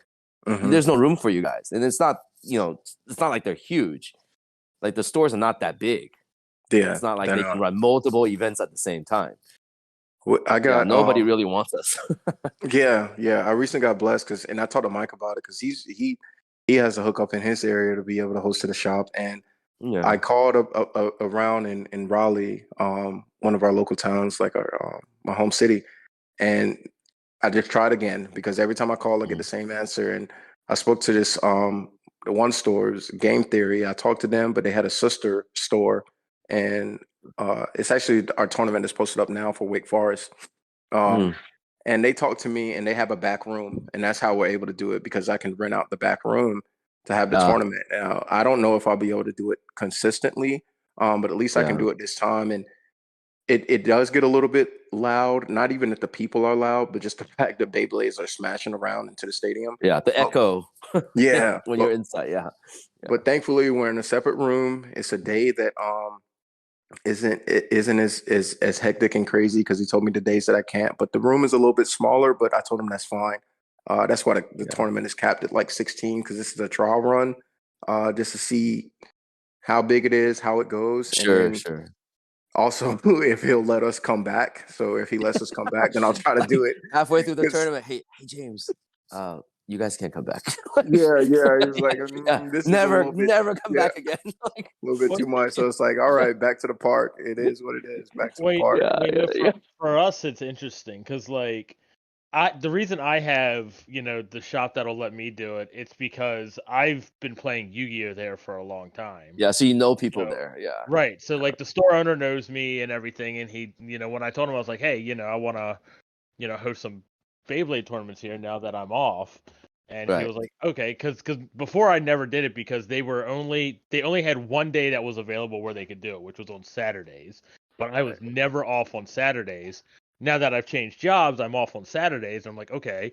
There's no room for you guys, and it's not, it's not like they're huge. Like the stores are not that big.
Yeah,
it's not like they can run multiple events at the same time.
I got
nobody really wants us.
Yeah. I recently got blessed and I talked to Mike about it because he has a hookup in his area to be able to host at a shop, and I called around in Raleigh, one of our local towns, like my home city, and I just tried again because every time I call, I get the same answer. And I spoke to this the one store's Game Theory. I talked to them, but they had a sister store, and it's actually our tournament is posted up now for Wake Forest. and they talked to me, and they have a back room, and that's how we're able to do it because I can rent out the back room to have the tournament. Now, I don't know if I'll be able to do it consistently, but at least I can do it this time. And it does get a little bit loud, not even that the people are loud, but just the fact that Beyblades are smashing around into the stadium.
Yeah, the echo.
Yeah.
When you're inside, yeah.
But thankfully, we're in a separate room. It's a day that isn't as hectic and crazy because he told me the days that I can't. But the room is a little bit smaller, but I told him that's fine. That's why the tournament is capped at like 16 because this is a trial run just to see how big it is, how it goes.
Sure.
Also, if he'll let us come back. So if he lets us come back, then I'll try to do it.
Halfway through the tournament, hey James, you guys can't come back.
Yeah. He's like, this
never come back again.
Like, a little bit too much. So it's like, all right, back to the park. It is what it is. Back to the park.
For us, it's interesting because like, the reason I have, the shop that'll let me do it, it's because I've been playing Yu-Gi-Oh! There for a long time.
Yeah, so you know people there, yeah.
Right, so like the store owner knows me and everything, and he, when I told him, I was like, hey, I want to, host some Beyblade tournaments here now that I'm off. And he was like, okay, because before I never did it because they only had one day that was available where they could do it, which was on Saturdays. But I was never off on Saturdays. Now that I've changed jobs, I'm off on Saturdays. And I'm like, okay.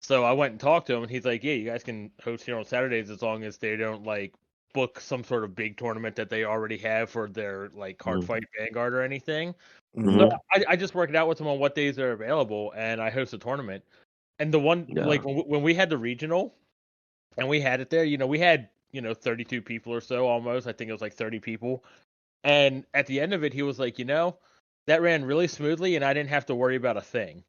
So I went and talked to him, and he's like, yeah, you guys can host here on Saturdays as long as they don't, like, book some sort of big tournament that they already have for their, like, card fight Vanguard or anything. Mm-hmm. So I just work it out with them on what days they're available, and I host a tournament. And the one, like, when we had the regional, and we had it there, we had, 32 people or so almost. I think it was like 30 people. And at the end of it, he was like, that ran really smoothly, and I didn't have to worry about a thing.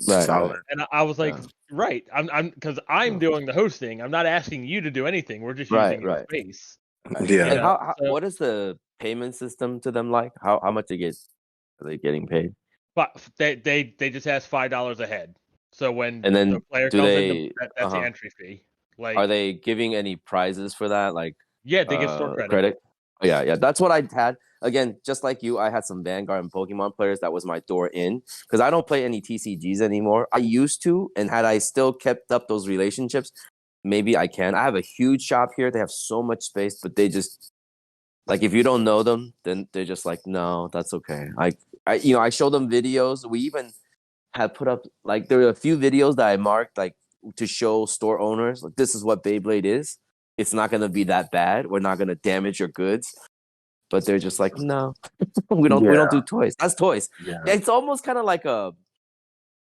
Right.
And I was like, right, I'm because I'm doing the hosting. I'm not asking you to do anything. We're just using your space.
Yeah.
And what is the payment system to them like? How much are they getting paid?
But they just ask $5 a head. So when
the
player comes in, that's the entry fee. Like,
are they giving any prizes for that? Like,
yeah, they give store credit.
Oh, yeah. That's what I had. Again, just like you, I had some Vanguard and Pokemon players. That was my door in because I don't play any TCGs anymore. I used to, and had I still kept up those relationships, maybe I can. I have a huge shop here. They have so much space, but they just like if you don't know them, then they're just like, no, that's okay. I show them videos. We even had put up like there were a few videos that I marked like to show store owners like this is what Beyblade is. It's not going to be that bad. We're not going to damage your goods. But they're just like, no, we don't do toys. That's toys. Yeah. It's almost kind of like a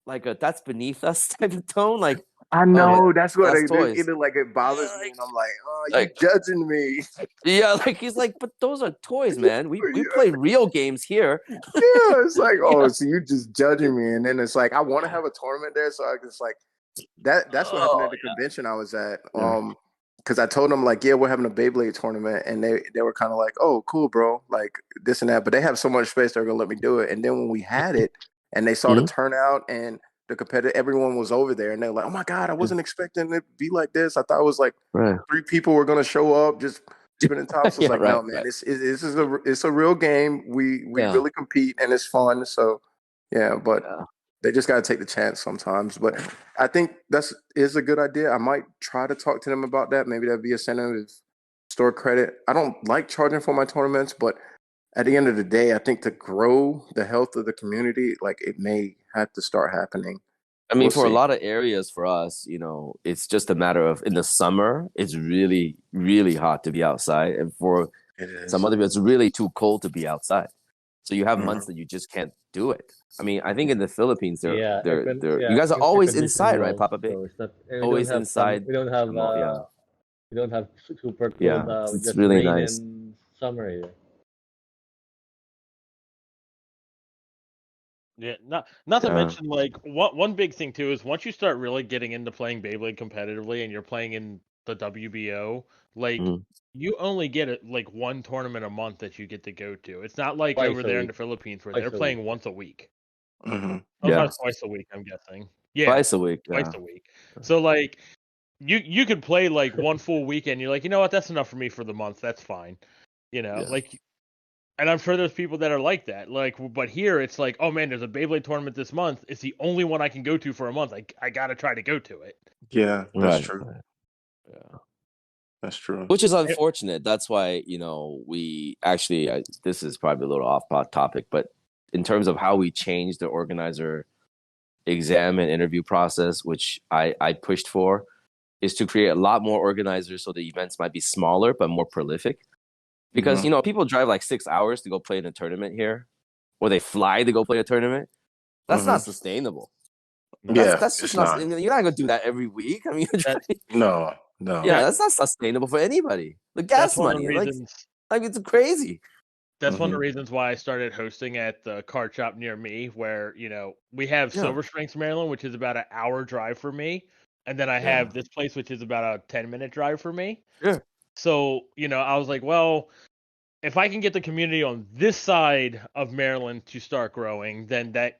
that's beneath us type of tone. Like
I know that's what it like. It bothers me, and I'm like, oh, you're judging me.
Yeah, like he's like, but those are toys, man. We play real games here.
Yeah, it's like, oh, so you just judging me, and then it's like, I want to have a tournament there, so I just like That's what happened at the convention I was at. Because I told them like, yeah, we're having a Beyblade tournament, and they were kind of like, oh, cool, bro, like this and that. But they have so much space, they're gonna let me do it. And then when we had it, and they saw the turnout and the competitor, everyone was over there, and they're like, oh my god, I wasn't expecting it to be like this. I thought it was like 3 people were gonna show up just spinning tops. I was like, no, man, this is a real game. We really compete, and it's fun. So yeah, but. They just got to take the chance sometimes. But I think is a good idea. I might try to talk to them about that. Maybe that'd be a incentive, store credit. I don't like charging for my tournaments, but at the end of the day, I think to grow the health of the community, like it may have to start happening.
I mean, for a lot of areas for us, it's just a matter of in the summer, it's really, really hot to be outside. And for some other people, it's really too cold to be outside. So you have months that you just can't do it. I mean, I think in the Philippines, you guys are always inside, right, Papabey? Always inside.
We don't have super cold.
It's
just
really
rain
nice.
And summer here.
Yeah, not to mention like one big thing too is once you start really getting into playing Beyblade competitively and you're playing in the WBO, like you only get like one tournament a month that you get to go to. It's not like over there in the Philippines where they're playing once a week. Sometimes twice a week, I'm guessing. Yeah,
twice a week.
Twice a week. So like you could play like one full weekend. You're like, you know what? That's enough for me for the month. That's fine. Like And I'm sure there's people that are like that. Like, but here it's like, oh man, there's a Beyblade tournament this month. It's the only one I can go to for a month. I gotta try to go to it.
Yeah, that's true.
Yeah,
that's true.
Which is unfortunate. That's why we actually. This is probably a little off topic, but in terms of how we changed the organizer exam and interview process, which I pushed for, is to create a lot more organizers so the events might be smaller but more prolific. Because people drive like 6 hours to go play in a tournament here, or they fly to go play a tournament. That's not sustainable. That's just not. You're not gonna do that every week. I mean,
no.
Yeah, that's not sustainable for anybody. The gas money, like it's crazy.
That's one of the reasons why I started hosting at the card shop near me, where we have Silver Springs, Maryland, which is about an hour drive for me, and then I have this place, which is about a 10-minute drive for me.
Yeah.
So, I was like, well, if I can get the community on this side of Maryland to start growing, then that,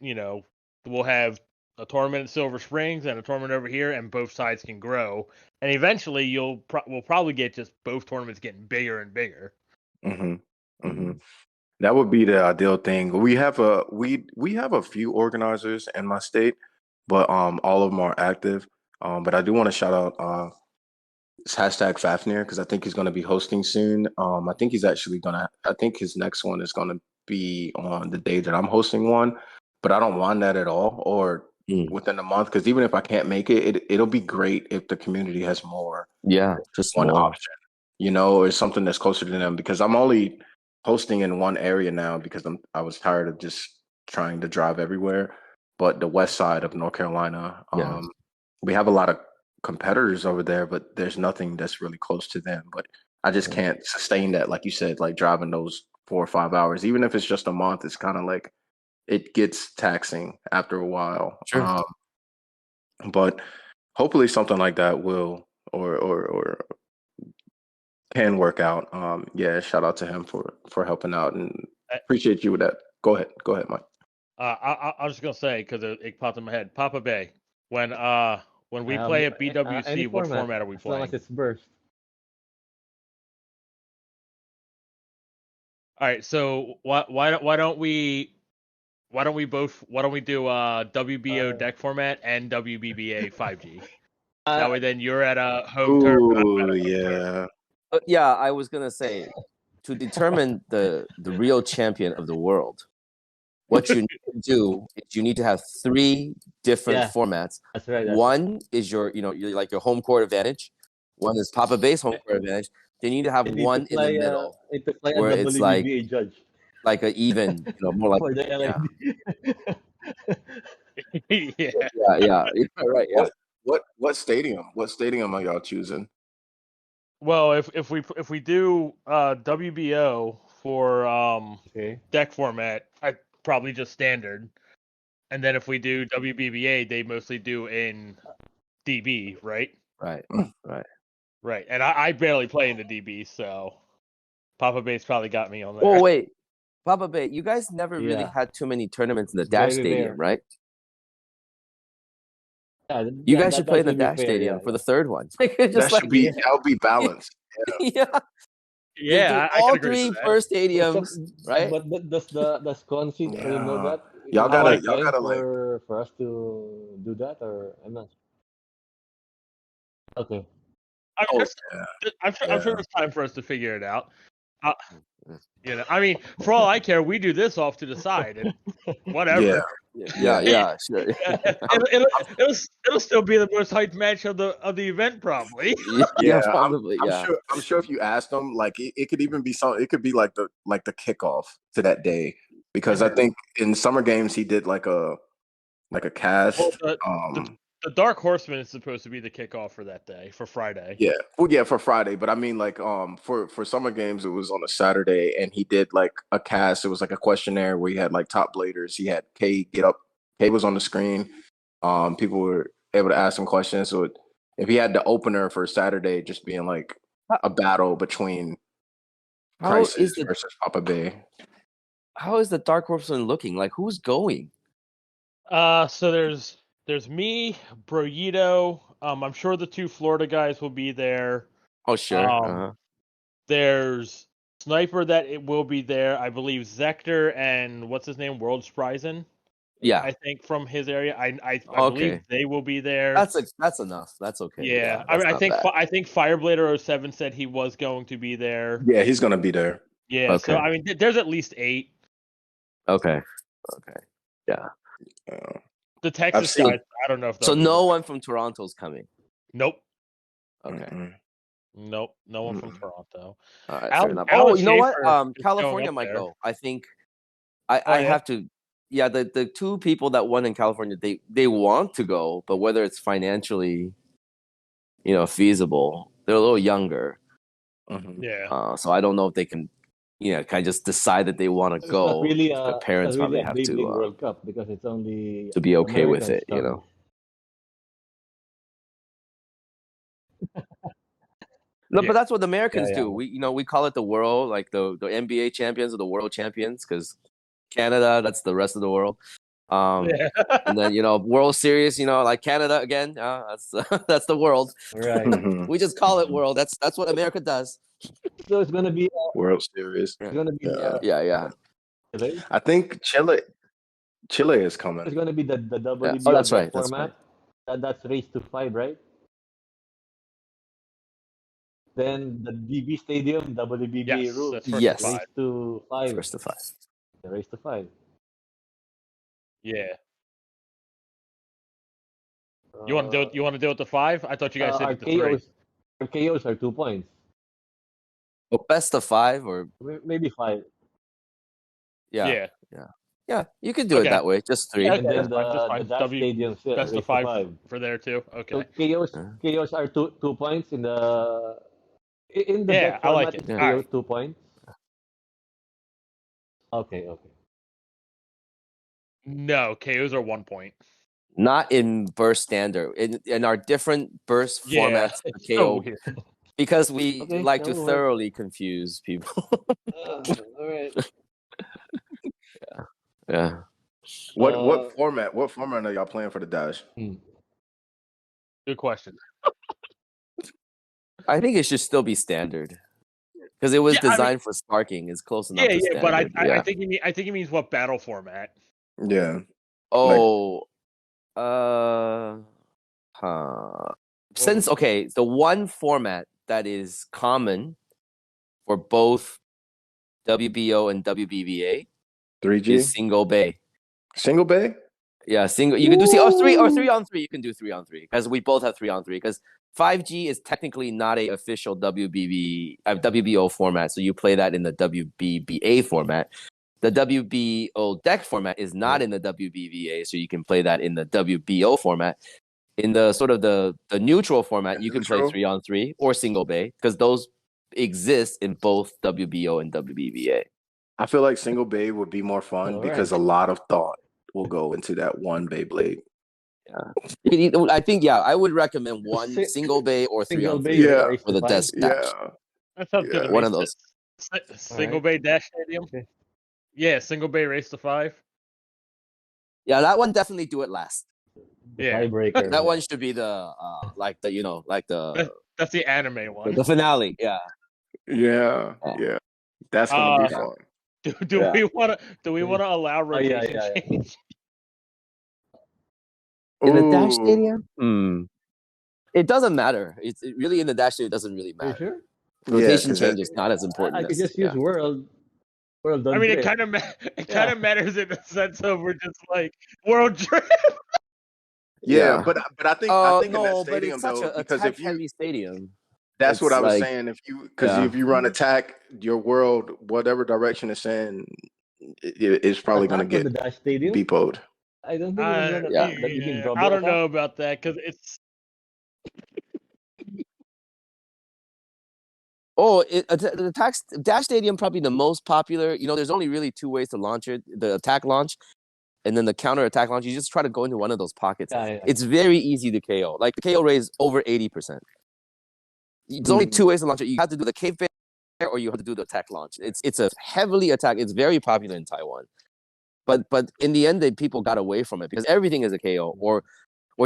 we'll have a tournament at Silver Springs and a tournament over here, and both sides can grow. And eventually we'll probably get just both tournaments getting bigger and bigger.
That would be the ideal thing. We have a few organizers in my state, but all of them are active. But I do want to shout out it's #Fafnir, because I think he's going to be hosting soon. I think he's actually I think his next one is going to be on the day that I'm hosting one, but I don't want that at all, or within a month, because even if I can't make it, it'll be great if the community has more.
Yeah, just
one
more
option, or something that's closer to them, because I'm only hosting in one area now because I was tired of just trying to drive everywhere. But the west side of North Carolina, we have a lot of competitors over there, but there's nothing that's really close to them. But I just can't sustain that, like you said, like driving those 4 or 5 hours, even if it's just a month. It's kind of like it gets taxing after a while.
Sure.
But hopefully something like that will or can work out. Shout out to him for helping out, and appreciate you with that. Go ahead, Mike.
I was just gonna say, because it popped in my head, Papabey, when we play at BWC, what format are we playing?
As long as it's burst.
All right, so why don't we do WBO deck format and WBBA 5G? That way, then you're at a home turf.
Yeah, I was gonna say, to determine the real champion of the world, what you need to do is you need to have 3 different formats.
That's right.
One is your like your home court advantage. One is Papabey's home court advantage. Then you need to have one in the middle where it's like
judge.
Like an even, more like
for the
right. Yeah.
What stadium? What stadium are y'all choosing?
Well, if we do WBO for deck format, I probably just standard, and then if we do WBBA, they mostly do in DB, right?
Right.
And I barely play in the DB, so Papabey's probably got me on there.
Oh wait, Papabey, you guys never really had too many tournaments in the Dash Stadium, right? You guys should play in the Dash Stadium for the third one.
That'll be balanced.
Yeah,
all 3 first stadiums, right?
But does the concede know that?
Y'all gotta
for us to do that, or I'm not. Okay.
I'm sure it's time for us to figure it out. I mean, for all I care, we do this off to the side, and whatever.
Yeah, sure.
It'll still be the most hyped match of the event, probably.
Probably.
I'm sure if you asked them, like it could even be something. It could be like the kickoff to that day, because I think in Summer Games he did like a cast.
Well, the Dark Horseman is supposed to be the kickoff for that day, for Friday.
Yeah, for Friday. But I mean, like, for Summer Games, it was on a Saturday, and he did like a cast. It was like a questionnaire where he had like top bladers. He had K get up. K was on the screen. People were able to ask him questions. So if he had the opener for Saturday, just being like a battle between Crisis versus Papabey.
How is the Dark Horseman looking? Like, who's going?
So there's me, Broyito. I'm sure the 2 Florida guys will be there.
Oh, sure.
There's Sniper that it will be there. I believe Zector and what's his name, World Sprizen.
Yeah,
I think from his area. I believe they will be there.
That's enough. That's okay.
Yeah,
I
think Fireblader 07 said he was going to be there.
Yeah, he's gonna be there.
Yeah, okay. So I mean, there's at least 8.
Okay. Yeah.
The Texas guys, I don't know if.
So no one from Toronto's coming.
Nope.
Okay.
Nope, no one from Toronto.
All right, you know what? California might go. I think I have to. Yeah, the 2 people that won in California, they want to go, but whether it's financially, feasible, they're a little younger.
Yeah.
So I don't know if they can, kind of just decide that they want to go.
Really,
the parents
really
probably have to
World Cup because it's only
to be okay with it, No, but that's what the Americans do. We call it the world, like the NBA champions or the world champions, because Canada, that's the rest of the world. And then World Series, like Canada again, that's that's the world.
Right.
We just call it world. That's what America does.
So it's gonna be
World Series.
It's gonna be
yeah.
I think Chile is coming.
It's gonna be the WBO
that's right.
format. That's race to 5, right? Then the DB Stadium, WBBA rules.
Yes.
Race to 5.
First to 5.
Race to 5.
Yeah. You want to do it to 5? I thought you guys said it to 3.
Our KOs are 2 points.
Well, best of 5 or
maybe 5.
Yeah. You can do it that way, just 3.
Yeah, and then the Stadium
best of 5 for there too. Okay.
So KOs are 2 points in the
I like it.
KOs 2 points. Okay.
No, KOs are 1 point.
Not in burst standard. In our different burst formats of KO. Because we like to thoroughly confuse people.
All right.
Yeah.
What format? What format are y'all playing for the Dash?
Good question.
I think it should still be standard because it was designed for sparking. It's close enough.
But I think he means what battle format.
Yeah.
Oh. Since the one format that is common for both WBO and WBBA
3G
is single bay.
Single bay?
Yeah, single. You can do 3 on 3. You can do 3 on 3 because we both have 3 on 3 because 5G is technically not a official WBO format, so you play that in the WBBA format. The WBO deck format is not in the WBBA, so you can play that in the WBO format. In the sort of the neutral format, you can play 3 on 3 or single bay because those exist in both WBO and WBBA.
I feel like single bay would be more fun because a lot of thought will go into that one Beyblade.
Yeah, I think I would recommend one single bay or 3 on 3 for the desk.
Yeah,
that sounds good.
One of those.
Single bay dash stadium.
Okay.
Yeah, single bay race to 5.
Yeah, that one definitely do it last.
Tiebreaker.
That one should be the
that's the anime one.
The finale. Yeah.
That's gonna be fun.
Do we want to allow rotation change?
In the Dash Stadium? It doesn't matter. It's really in the Dash Stadium. It doesn't really matter.
Sure?
Rotation change is not as important.
I could just use World.
I mean, it kind of matters in the sense of we're just like World Trip.
Yeah, but I think in that
but
stadium
it's such
though, because if you
heavy stadium.
That's what I was saying. If you run attack, your world, whatever direction it's in, it's probably going to get beepoed.
I don't think
I don't know about that because it's.
The Dash Stadium probably the most popular. There's only really 2 ways to launch it: the attack launch, and then the counter attack launch. You just try to go into one of those pockets. It's very easy to KO. Like the KO rate is over 80%. There's only 2 ways to launch it. You have to do the cave bear or you have to do the attack launch. It's a heavily attack. It's very popular in Taiwan. But in the end, people got away from it because everything is a KO or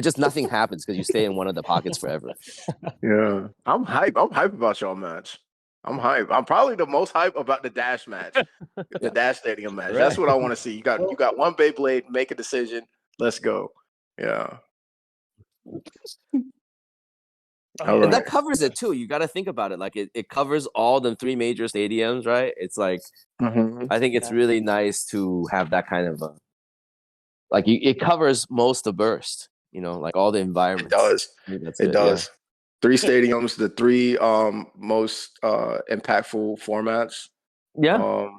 just nothing happens because you stay in one of the pockets forever.
Yeah, I'm hype. I'm hype about y'all match. I'm hype. I'm probably the most hype about the Dash match, the Dash Stadium match.
Right.
That's what I want to see. You got one Beyblade, make a decision. Let's go. Yeah. All right.
And that covers it too. You got to think about it. Like it covers all the 3 major stadiums, right? It's like I think it's really nice to have that kind of like it covers most of Burst. You know, like all the environments.
It does. 3 stadiums, the 3 most impactful formats.
Yeah.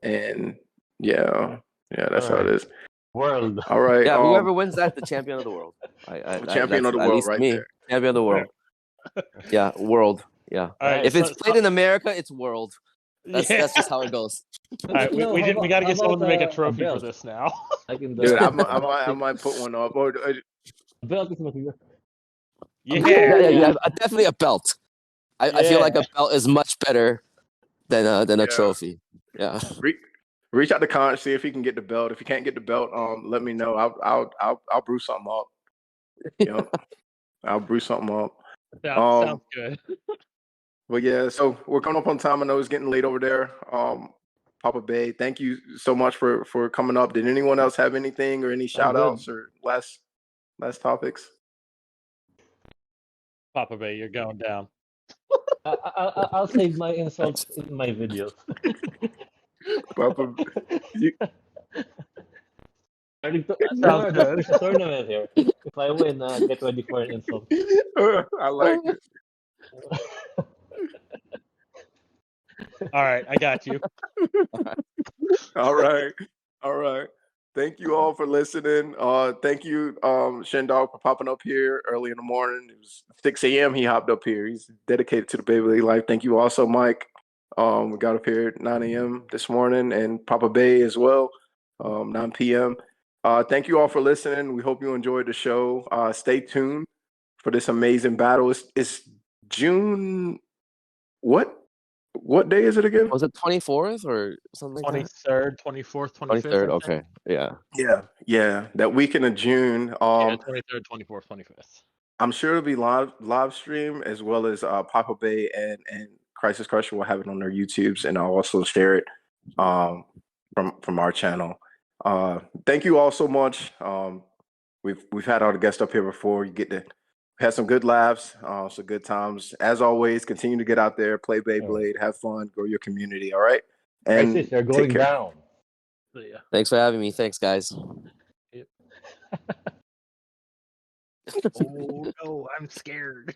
And that's how it is.
World.
All right.
Yeah, whoever wins that, the champion of the world.
Champion of the world, right there.
Champion of the world. Yeah, world. Yeah.
Right,
if it's played in America, it's world. That's just how it goes.
All right, we got to get someone to make a trophy for this now.
I can do it. I might put one up.
Belt is material.
Yeah, definitely a belt. I feel like a belt is much better than a trophy. Yeah.
Reach out to Con, see if he can get the belt. If he can't get the belt, let me know. I'll brew something up. You know, I'll brew something up.
Sounds good.
But yeah, so we're coming up on time. I know it's getting late over there. Papabey, thank you so much for coming up. Did anyone else have anything or any shout outs or last topics?
Papabey, you're going down.
I'll save my insults in my videos.
Papa,
there's a tournament here. If I win, get ready for an insult.
I like it.
All right, I got you.
All right. Thank you all for listening. Thank you, Shindog, for popping up here early in the morning. It was 6 a.m. He hopped up here. He's dedicated to the Beyblade life. Thank you also, Mike. We got up here at 9 a.m. this morning, and Papabey as well, 9 p.m. Thank you all for listening. We hope you enjoyed the show. Stay tuned for this amazing battle. It's June. What day is it again?
Was it 24th or something?
23rd, 24th, 25th.
23rd. Okay.
Yeah. That weekend of June.
23rd, 24th, 25th.
I'm sure it'll be live stream, as well as Papabey and Crisis Crusher will have it on their YouTubes, and I'll also share it from our channel. Thank you all so much. We've had all the guests up here before. You get to have some good laughs, some good times. As always, continue to get out there, play Beyblade, have fun, grow your community. All right, and
they're going down.
Thanks for having me. Thanks, guys.
Oh no, I'm scared.